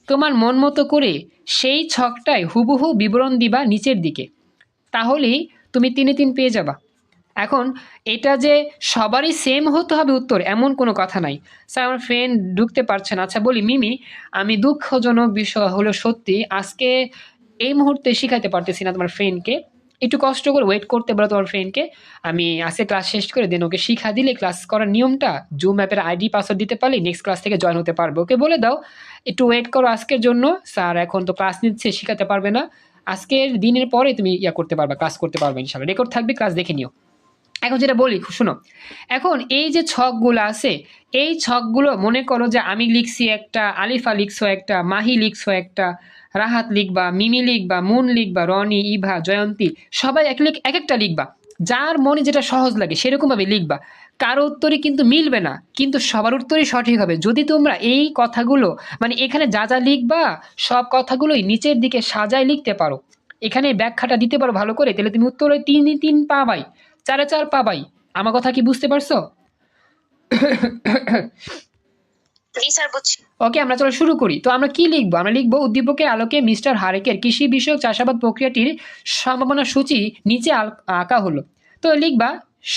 তোমার মন মতো করে, সেই ছকটায় হুবহু বিবরণ দিবা নিচের দিকে, তাহলেই তুমি 3-3 পেয়ে যাবা। এখন এটা যে সবারই সেম হতে হবে উত্তর এমন কোনো কথা নাই। স্যার আমার ফ্রেন্ড ঢুকতে পারছে না। আচ্ছা বলি মিমি, আমি দুঃখজনক বিষয় হলো সত্যি আজকে এই মুহূর্তে শিখাইতে পারতেছি না তোমার ফ্রেন্ডকে, একটু কষ্ট করে ওয়েট করতে বলো তোমার ফ্রেন্ডকে। আমি আজকে ক্লাস শেষ করে দেন ওকে শিখা দিলে ক্লাস করার নিয়মটা, জুম অ্যাপের আইডি পাসওয়ার্ড দিতে পারলে নেক্সট ক্লাস থেকে জয়েন হতে পারবে। ওকে বলে দাও একটু ওয়েট করো আজকের জন্য, স্যার এখন তো ক্লাস নিচ্ছে শিখাতে পারবে না, আজকের দিনের পরে তুমি করতে পারবে, ক্লাস করতে পারবে ইনশাল্লাহ, রেকর্ড থাকবে, ক্লাস দেখে নিও। এখন যেটা বলি শোনো, এখন এই যে ছকগুলো আছে, এই ছকগুলো মনে করো যে আমি লিখছি একটা, আলিফা লিখছো একটা, মাহি লিখছো একটা, রাহাত লিখবা, মিমি লিখবা, মুন লিখবা, রনি, ইভা, জয়ন্তী, সবাই এক একটা লিখবা, যার মনে যেটা সহজ লাগে সেরকম ভাবে লিখবা। কারো উত্তরই কিন্তু মিলবে না, কিন্তু সবার উত্তরই সঠিক হবে যদি তোমরা এই কথাগুলো, মানে এখানে যা যা লিখবা সব কথাগুলোই নিচের দিকে সাজায় লিখতে পারো, এখানে ব্যাখ্যাটা দিতে পারো ভালো করে, তাহলে তুমি উত্তরে 3-3 পাবাই, 4-4 পাবাই। আমার কথা কি বুঝতে পারছো? জি স্যার বুঝছি। ওকে, আমরা চলো শুরু করি। তো আমরা কি লিখবো? আমরা লিখবো উদ্দীপকের আলোকে মিস্টার হারেকের কৃষি বিষয়ক চাষাবাদ প্রক্রিয়াটির সম্ভাবনা সূচি নিচে আঁকা হলো। তো লিখবা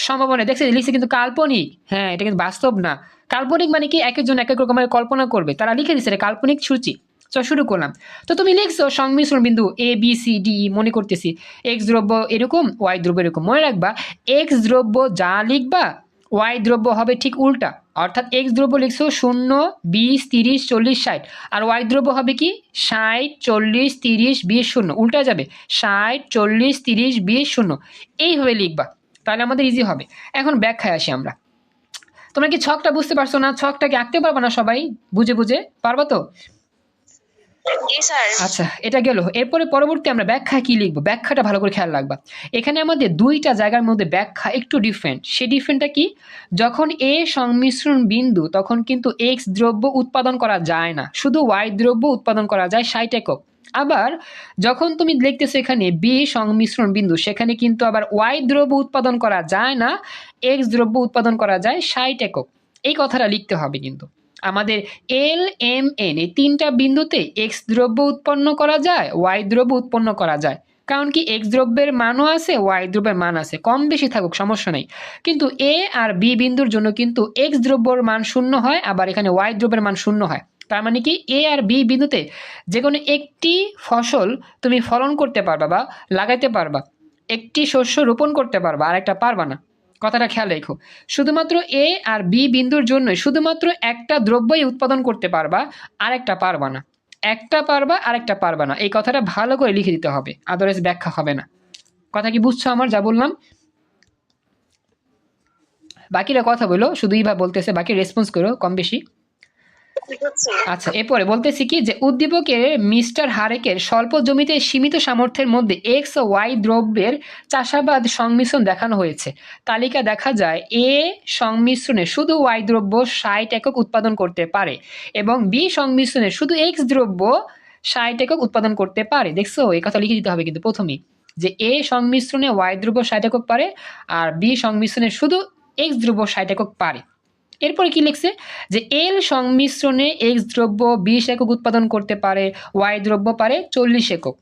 সম্ভাবনা, দেখছে লিখছে কিন্তু কাল্পনিক, হ্যাঁ এটা কিন্তু বাস্তব না। কাল্পনিক মানে কি এক একজন এক এক রকমের কল্পনা করবে, তারা লিখে দিচ্ছে এটা কাল্পনিক সূচি। চল শুরু করলাম। তো তুমি লিখছো সংমিশ্রণ বিন্দু এ বি সি ডি ই, মনে করতেছি এক্স দ্রব্য এরকম ওয়াই দ্রব্য এরকম, মনে রাখবা এক্স দ্রব্য যা লিখবা ওয়াই দ্রব্য হবে ঠিক উল্টা, অর্থাৎ এক্স দ্রব্য লিখছো 0, 20, 30, 40, 60, আর ওয়াই দ্রব্য হবে কি 60, 40, 30, 20, 0, উল্টা যাবে 60, 40, 30, 20, 0, এইভাবে লিখবা, তাহলে আমাদের ইজি হবে। এখন ব্যাখ্যায় আসি আমরা। তোমরা কি ছকটা বুঝতে পারছো না? ছকটাকে আঁকতে পারবা না সবাই? বুঝে বুঝে পারবা তো? জি স্যার। আচ্ছা এটা গেল, এরপরে পরবর্তী আমরা ব্যাখ্যা কি লিখবো, ব্যাখ্যাটা ভালো করে খেয়াল রাখবা। এখানে আমাদের দুইটা জায়গার মধ্যে ব্যাখ্যা একটু ডিফারেন্ট, সেই ডিফারেন্টটা কি, যখন এ সংমিশ্রণ বিন্দু তখন কিন্তু এক্স দ্রব্য উৎপাদন করা যায় না, শুধু ওয়াই দ্রব্য উৎপাদন করা যায় 60 একক। আবার যখন তুমি লিখতেছো এখানে বি সংমিশ্রণ বিন্দু, সেখানে কিন্তু আবার ওয়াই দ্রব্য উৎপাদন করা যায় না, এক্স দ্রব্য উৎপাদন করা যায় 60 একক। এই কথাটা লিখতে হবে কিন্তু আমাদের এল এম এন এই তিনটা বিন্দুতে এক্স দ্রব্য উৎপন্ন করা যায়, ওয়াই দ্রব্য উৎপন্ন করা যায়, কারণ কি এক্স দ্রব্যের মানও আছে, ওয়াই দ্রব্যের মান আছে, কম বেশি থাকুক সমস্যা নেই। কিন্তু এ আর বি বিন্দুর জন্য কিন্তু এক্স দ্রব্যের মান 0 হয়, আবার এখানে ওয়াই দ্রব্যের মান 0 হয়। তার মানে কি এ আর বি বিন্দুতে যে কোনো একটি ফসল তুমি ফলন করতে পারবা বা লাগাইতে পারবা, একটি শস্য রোপণ করতে পারবা, আর একটা পারবা না। কথাটা খেয়াল রেখো, শুধুমাত্র এ আর বি বিন্দুর জন্য শুধুমাত্র একটা দ্রব্যই উৎপাদন করতে পারবা, আরেকটা পারবা না, একটা পারবা আরেকটা পারবা না, এই কথাটা ভালো করে লিখে দিতে হবে, আদারওয়াইজ ব্যাখ্যা হবে না। কথা কি বুঝছো আমার যা বললাম? বাকিরা কথা বলো, শুধু ইভা বলতেছে, বাকি রেসপন্স করো কম বেশি। আচ্ছা এরপরে বলতেছি কি যে উদ্দীপকের মিস্টার হারেকের স্বল্প জমিতে সীমিত সামর্থ্যের মধ্যে এক্স ও ওয়াই দ্রব্যের চাষাবাদ সংমিশ্রণ দেখানো হয়েছে। তালিকা দেখা যায় এ সংমিশ্রণে শুধু ওয়াই দ্রব্য 60 একক উৎপাদন করতে পারে এবং বি সংমিশ্রণে শুধু এক্স দ্রব্য 60 একক উৎপাদন করতে পারে। দেখছো এই কথা লিখে দিতে হবে কিন্তু প্রথমেই, যে এ সংমিশ্রণে ওয়াই দ্রব্য 60 একক পারে আর বি সংমিশ্রণে শুধু এক্স দ্রব্য 60 একক পারে। এরপরে কি লিখছে যে এল সংমিশ্রণে এক্স দ্রব্য 20 একক উৎপাদন করতে পারে, ওয়াই দ্রব্য পারে 40 একক।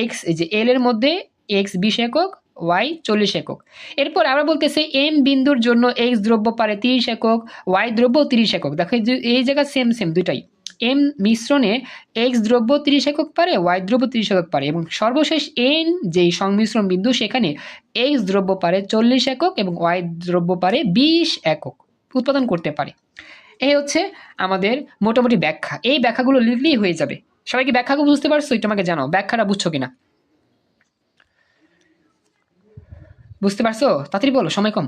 এক্স এই যে এল এর মধ্যে এক্স 20 একক, ওয়াই 40 একক। এরপর আবার বলতেছে এম বিন্দুর জন্য এক্স দ্রব্য পারে 30 একক, ওয়াই দ্রব্য 30 একক। দেখো এই জায়গা সেম সেম দুইটাই, এম মিশ্রণে এক্স দ্রব্য 30 একক পারে, ওয়াই দ্রব্য 30 একক পারে, এবং সর্বশেষ এন যেই সংমিশ্রণ বিন্দু সেখানে এক্স দ্রব্য পারে 40 একক এবং ওয়াই দ্রব্য পারে 20 একক উৎপাদন করতে পারে। এই হচ্ছে আমাদের মোটামুটি ব্যাখ্যা, এই ব্যাখ্যাগুলো লিখলেই হয়ে যাবে। সবাই কি ব্যাখ্যাগুলো বুঝতে পারছো? এটা আমাকে জানাও, ব্যাখ্যাটা বুঝছো কিনা, বুঝতে পারছো? তাড়াতাড়ি বলো, সময় কম।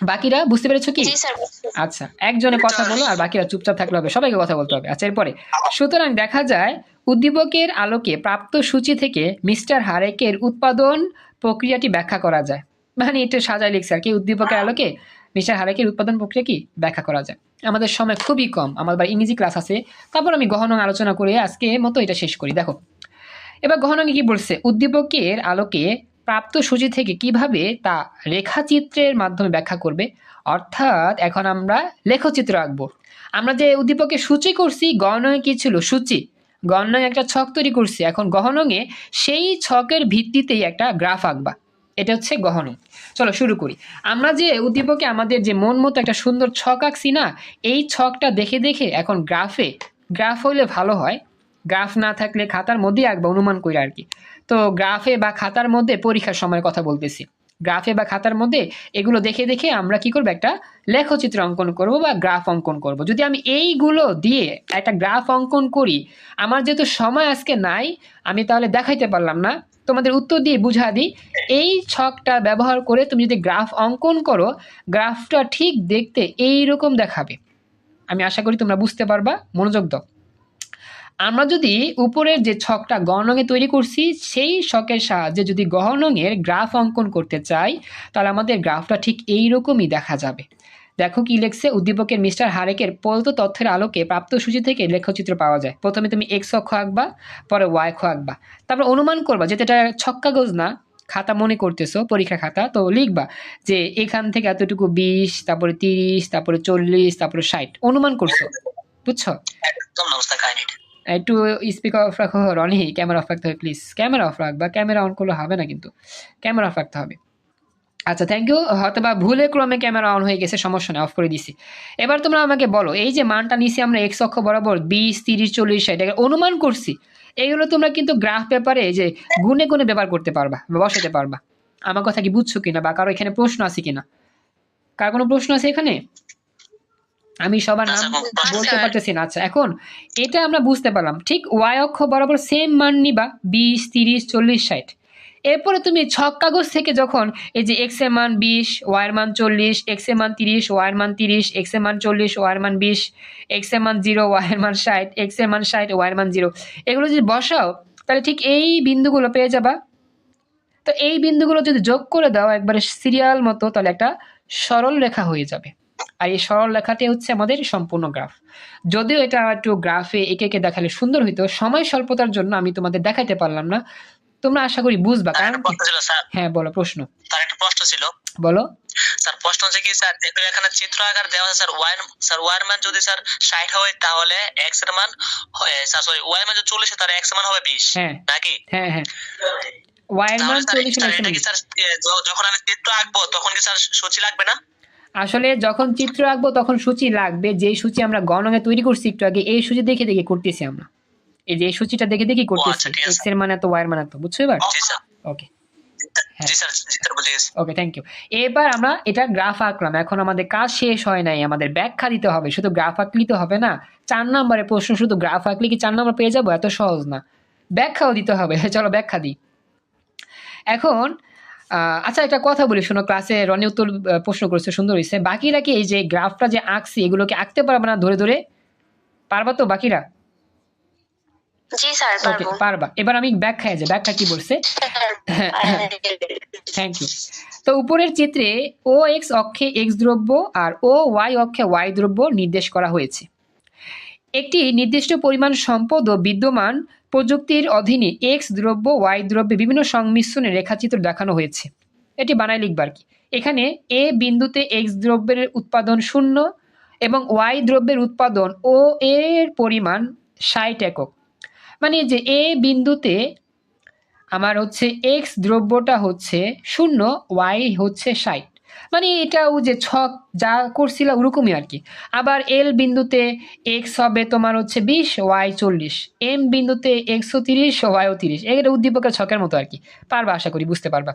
বাকিরা বুঝতে পেরেছো কি? জি স্যার বুঝছি। আচ্ছা, একজনে কথা বলো আর বাকিরা চুপচাপ থাকলে হবে, সবাইকে কথা বলতে হবে। আচ্ছা, এরপরে সুতরাং দেখা যায় উদ্দীপকের আলোকে প্রাপ্ত সূচি থেকে মিস্টার হারেকের উৎপাদন প্রক্রিয়াটি ব্যাখ্যা করা যায়। মানে এটা সাজায় লিখছে আর কি, উদ্দীপকের আলোকে মিস্টার হারেকের উৎপাদন প্রক্রিয়া কি ব্যাখ্যা করা যায়। আমাদের সময় খুবই কম, আমার ইংরেজি ক্লাস আছে, তারপর আমি গহন আলোচনা করে আজকে মতো এটা শেষ করি। দেখো এবার গহনাঙ্গে কি বলছে, উদ্দীপকের আলোকে প্রাপ্ত সূচি থেকে কিভাবে তা রেখাচিত্রের মাধ্যমে ব্যাখ্যা করবে। অর্থাৎ এখন আমরা লেখচিত্র আঁকবো। আমরা যে উদ্দীপকের সূচি করছি, গহনাঙ্গে কি ছিল সূচি, গহনাঙ্গে একটা ছক তৈরি করছি, এখন গহনাঙ্গে সেই ছকের ভিত্তিতেই একটা গ্রাফ আঁকবা, এটা হচ্ছে গহনং। চলো শুরু করি। আমরা যে উদ্দীপকে আমাদের যে মন মতো একটা সুন্দর ছক আঁকছি না, এই ছকটা দেখে দেখে এখন গ্রাফ হইলে ভালো হয়, গ্রাফ না থাকলে খাতার মধ্যেই আঁকবা অনুমান করে আর কি। তো গ্রাফে বা খাতার মধ্যে পরীক্ষার সময় কথা বলতেছি, গ্রাফে বা খাতার মধ্যে এগুলো দেখে দেখে আমরা কি করবো, একটা লেখচিত্র অঙ্কন করব বা গ্রাফ অঙ্কন করব। যদি আমি এইগুলো দিয়ে একটা গ্রাফ অঙ্কন করি, আমার যেহেতু সময় আজকে নাই, আমি তাহলে দেখাইতে পারলাম না, তোমাদের উত্তর দিয়ে বুঝা দিই। এই ছকটা ব্যবহার করে তুমি যদি গ্রাফ অঙ্কন করো, গ্রাফটা ঠিক দেখতে এইরকম দেখাবে। আমি আশা করি তোমরা বুঝতে পারবা, মনোযোগ দাও। আমরা যদি উপরের যে ছকটা গহনঙে তৈরি করছি, সেই ছকের সাহায্যে যদি গহনঙের গ্রাফ অঙ্কন করতে চাই, তাহলে আমাদের গ্রাফটা ঠিক এইরকমই দেখা যাবে। দেখো কি লিখছে, উদ্দীপকের মিস্টার হারেকের প্রদত্ত তথ্যের আলোকে প্রাপ্ত সূচি থেকে লেখচিত্র পাওয়া যায়। প্রথমে তুমি এক্স অক্ষ আঁকবা, পরে ওয়াই অক্ষ আঁকবা, তারপর অনুমান করবা, যেটা এটা ছক কাগজ না, খাতা মনে করতেছো পরীক্ষা খাতা, তো লিখবা যে এখান থেকে এতটুকু 20, তারপরে 30, তারপরে 40, তারপরে 60 অনুমান করছো, বুঝছো? একদম অবস্থা কাহিনী। একটু স্পিক অফ রাখো রনি, ক্যামেরা অফ রাখতে হবে প্লিজ, ক্যামেরা অফ রাখবা, ক্যামেরা অন করলে হবে না কিন্তু, ক্যামেরা অফ রাখতে হবে। আচ্ছা থ্যাংক ইউ, হয়তো বা ভুলে ক্রমে ক্যামেরা অন হয়ে গেছে, সমস্যা নেই, অফ করে দিছি। এবার তোমরা আমাকে বলো, এই যে মানটা নিছি আমরা এক্স অক্ষ বরাবর 20, 30, 40, 60 এটা অনুমান করছি, এইগুলো তোমরা কিন্তু গ্রাফ পেপারে যে গুনে গুনে ব্যবহার করতে পারবা, বসাতে পারবা। আমার কথা কি বুঝছো কিনা, বা কারো এখানে প্রশ্ন আছে কিনা, কার কোনো প্রশ্ন আছে এখানে? আমি সবার নাম বলতে পারতেছি না। আচ্ছা, এখন এটা আমরা বুঝতে পারলাম, ঠিক ওয়াই অক্ষ বরাবর সেম মান নিবা 20, 30, 40, 60। এরপরে তুমি ছক কাগজ থেকে যখন এই যে এক্স এর মান 20, ওয়াই এর মান 40, এক্স এর মান 30, ওয়াই এর মান 30, এক্স এর মান 40, ওয়াই এর মান 20, এক্স এর মান 0, ওয়াই এর মান 60, এক্স এর মান 60, ওয়াই এর মান 0, এগুলো যদি বসাও তাহলে ঠিক এই বিন্দুগুলো পেয়ে যাবা। তো এই বিন্দুগুলো যদি যোগ করে দাও একবারে সিরিয়াল মতো, তাহলে একটা সরল রেখা হয়ে যাবে। আর এই সরল রেখাটি হচ্ছে আমাদের সম্পূর্ণ গ্রাফ। যদিও এটা একটু গ্রাফে একে একে দেখালে সুন্দর হইতো, সময় স্বল্পতার জন্য আমি তোমাদের দেখাইতে পারলাম না, তোমরা আশা করি বুঝবা। কারণ হ্যাঁ বলো, প্রশ্ন। তার একটা প্রশ্ন ছিল, বলো। স্যার প্রশ্ন হচ্ছে কি স্যার, দেখো এখানে চিত্র আকার দেওয়া আছে স্যার ওয়াই এর মান যদি স্যার 60 হয় তাহলে এক্স এর মান স্যার সরি ওয়াই এর মান যদি 40 হয় তাহলে এক্স এর মান হবে 20, হ্যাঁ নাকি? হ্যাঁ হ্যাঁ, ওয়াই এর মান 40 স্যার এটা কি স্যার যখন আমি চিত্র আঁকবো তখন কি স্যার সূচি লাগবে না? আসলে যখন চিত্র আঁকবো তখন সূচি লাগবে, যেই সূচি আমরা গণনায় তৈরি করছি একটু আগে, এই সূচি দেখে দেখে করতেছি আমরা, এই যে এই সূচিটা দেখে দেখে করতেছি, এক্স এর মান এত, ওয়াই এর মান এত, বুঝছো এবার? জি স্যার। ওকে, জি স্যার, জি স্যার বুঝে গেছি। Okay thank you. এবার আমরা এটা গ্রাফ আঁকলাম, এখন আমাদের কাজ শেষ হয় নাই, আমাদের ব্যাখ্যা দিতে হবে। শুধু গ্রাফ আঁকলেই তো হবে না, 4 নম্বরের প্রশ্ন শুধু গ্রাফ আঁকলে কি 4 নম্বর পেয়ে যাবো? এত সহজ না, ব্যাখ্যাও দিতে হবে। চলো ব্যাখ্যা দিই এখন। আচ্ছা একটা কথা বলি শোনো, ক্লাসে রনি উত্তর প্রশ্ন করেছে, সুন্দর হয়েছে। বাকিরা কি এই যে গ্রাফটা যে আঁকছি এগুলোকে আঁকতে পারবে না ধরে ধরে? পারবা তো বাকিরা? জি স্যার ওকে পারবো। পারবা। এবার আমি ব্যাখ্যায় যাই, ব্যাখ্যা কি বলছে। Thank you. তো উপরের চিত্রে ও এক্স অক্ষে এক্স দ্রব্য আর ও ওয়াই অক্ষে ওয়াই দ্রব্য নির্দেশ করা হয়েছে। একটি নির্দিষ্ট পরিমাণ সম্পদ ও বিদ্যমান প্রযুক্তির অধীনে এক্স দ্রব্য ওয়াই দ্রব্যে বিভিন্ন সংমিশ্রণে রেখাচিত্র দেখানো হয়েছে। এটি বানায় লিখবার কি, এখানে এ বিন্দুতে এক্স দ্রব্যের উৎপাদন 0 এবং ওয়াই দ্রব্যের উৎপাদন ও এর পরিমাণ 60 একক। মানে যে এ বিন্দুতে আমার হচ্ছে এক্স দ্রব্যটা হচ্ছে 0, ওয়াই হচ্ছে 60, মানে এটাও যে ছক যা করছিল ওরকমই আর কি। আবার এল বিন্দুতে এক্স হবে তোমার হচ্ছে 20, ওয়াই 40, এম বিন্দুতে এক্স 30, ওয়াইও 30, এটা উদ্দীপকের ছকের মতো আর কি। পারবা, আশা করি বুঝতে পারবা।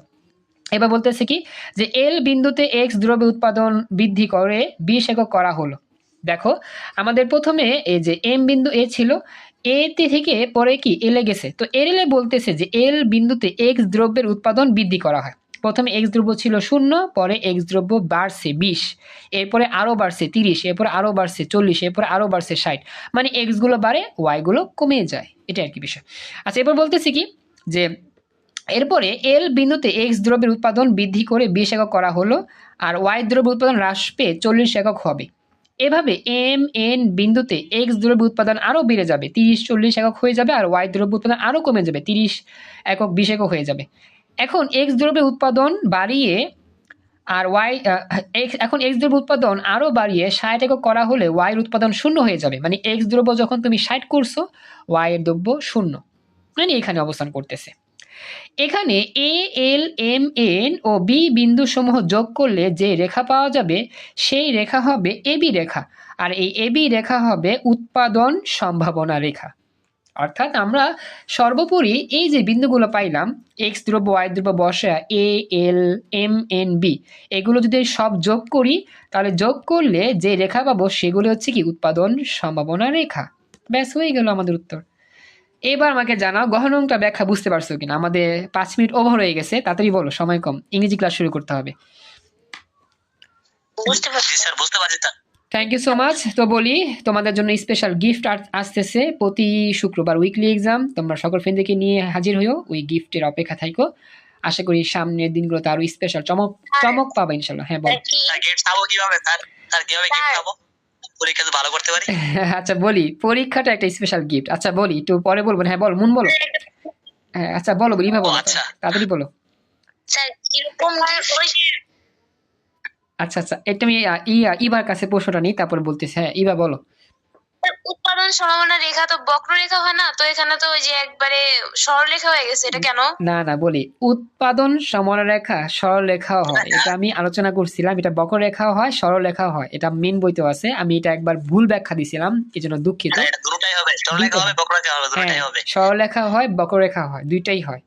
এবার বলতেছে কি যে এল বিন্দুতে এক্স দ্রব্য উৎপাদন বৃদ্ধি করে 20 একক করা হলো। দেখো আমাদের প্রথমে এই যে এম বিন্দু এ ছিল, এ থেকে পরে কি এলে গেছে, তো এল বলতেছে যে এল বিন্দুতে এক্স দ্রব্যের উৎপাদন বৃদ্ধি করা হয়। প্রথমে এক্স দ্রব্য ছিল 0, পরে এক্স দ্রব্য বাড়ছে 20, এরপরে আরও বাড়ছে 30, এরপরে আরও বাড়ছে 40, এরপরে আরও বাড়ছে 60, মানে এক্সগুলো বাড়ে ওয়াইগুলো কমে যায়, এটা আর কি বিষয়। আচ্ছা, এবার বলতেছি কি যে এরপরে এল বিন্দুতে এক্স দ্রব্যের উৎপাদন বৃদ্ধি করে 20 একক করা হলো, আর ওয়াই দ্রব্যের উৎপাদন হ্রাস পেয়ে 40 একক হবে। এভাবে এম এন বিন্দুতে এক্স দ্রব্য উৎপাদন আরও বেড়ে যাবে, 30-40 একক হয়ে যাবে, আর ওয়াই দ্রব্য উৎপাদন আরও কমে যাবে, 30 একক 20 একক হয়ে যাবে। এখন এক্স দ্রব্যের উৎপাদন বাড়িয়ে আর ওয়াই এখন এক্স দ্রব্য উৎপাদন আরও বাড়িয়ে 60 একক করা হলে ওয়াইয়ের উৎপাদন 0 হয়ে যাবে, মানে এক্স দ্রব্য যখন তুমি 60 করছো ওয়াইয়ের দ্রব্য 0, মানে এখানে অবস্থান করতেছে। এখানে এ এল এম এন ও বি বিন্দু সমূহ যোগ করলে যে রেখা পাওয়া যাবে সেই রেখা হবে এবি রেখা, আর এই এবি রেখা হবে উৎপাদন সম্ভাবনা রেখা। অর্থাৎ আমরা সর্বোপরি এই যে বিন্দুগুলো পাইলাম এক্স দ্রব্য ওয়াই দ্রব্য বসা এ এল এম এন বি, এগুলো যদি সব যোগ করি তাহলে যোগ করলে যে রেখা পাবো সেগুলো হচ্ছে কি উৎপাদন সম্ভাবনা রেখা। ব্যাস হয়ে গেল আমাদের উত্তর। এবার আমাকে জানাও গহন অঙ্কটা ব্যাখ্যা বুঝতে পারছো কিনা। আমাদের 5 মিনিট ওভার হয়ে গেছে, তাড়াতাড়ি বলো, সময় কম, ইংরেজি ক্লাস শুরু করতে হবে। বুঝতে পারছি জি স্যার, বুঝতে পারছি sir. Thank you so much. তো বলি তোমাদের জন্য স্পেশাল গিফট আসতেছে প্রতি শুক্রবার, উইকলি এক্সাম। তোমরা সকল ফ্রেন্ডদেরকে নিয়ে হাজির হইও, ওই গিফটের অপেক্ষা থাইকো। আশা করি সামনের দিনগুলোতে আরো স্পেশাল চমক পাবে ইনশাল্লাহ। হ্যাঁ বল। স্যার গিফট পাবো কিভাবে স্যার? স্যার কিভাবে গিফট পাবো? পরীক্ষা ভালো করতে পারি? আচ্ছা বলি, পরীক্ষাটা একটা স্পেশাল গিফট। আচ্ছা বলি, একটু পরে বলবো। হ্যাঁ বল, মন বলো। হ্যাঁ আচ্ছা বলো, বলি বলো, আচ্ছা। তাড়াতাড়ি বলো। স্যার কিরকম আচ্ছা আচ্ছা, এটা আমি ইবার কাছে প্রশ্নটা নিই, তারপরে বলতেছি। হ্যাঁ ইবা বলো। উৎপাদন সম্ভাবনা রেখা তো বক্ররেখা হয় না, তো এখানে তো ওই যে একবারে সরলরেখা হয়ে গেছে, এটা কেন? না বলি, উৎপাদন সমানরেখা সরলরেখাও হয়, এটা আমি আলোচনা করছিলাম। এটা বক্ররেখাও হয়, সরলরেখাও হয়, এটা মেন বইতেও আছে। আমি এটা একবার ভুল ব্যাখ্যা দিছিলাম, এই জন্য দুঃখিত। এটা দুটোই হবে, সরলরেখা হবে, বক্ররেখা হবে, দুটোই হবে। সরলরেখা হয়, বক্ররেখা হয়, দুইটাই হয়।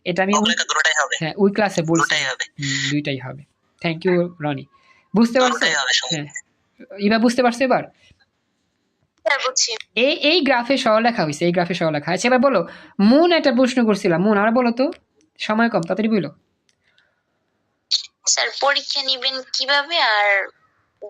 এটা আমি বক্ররেখা দুটোই হবে। হ্যাঁ ওই ক্লাসে বলছি, দুটোই হবে। দুইটাই হবে। থ্যাংক ইউ রনি, বুঝতে পারছো? দুটোই হবে। হ্যাঁ এবার বুঝতে পারছো এবার? স্যার বুঝছি। এই গ্রাফে সরলরেখা হয়েছে, এই গ্রাফে সরলরেখা আছে। এবার বলো, মুন একটা প্রশ্ন করছিলাম, মুন আর বলো তো, সময় কম, তাড়াতাড়ি বলো। স্যার পরীক্ষা নেবেন কিভাবে আর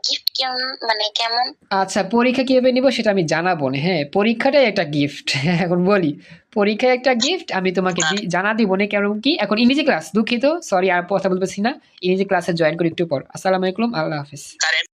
গিফট কেমন, মানে কেমন? আচ্ছা পরীক্ষা কিভাবে নিব সেটা আমি জানাবো না। হ্যাঁ পরীক্ষাটাই একটা গিফট। এখন বলি, পরীক্ষা একটা গিফট, আমি তোমাকে জানা দিব না কেন কি। এখন ইংরেজি ক্লাস, দুঃখিত, সরি আর কথা বলতেছি না, ইংরেজি ক্লাসে জয়েন করি একটু পর। আসসালামু আলাইকুম, আল্লাহ হাফেজ। স্যার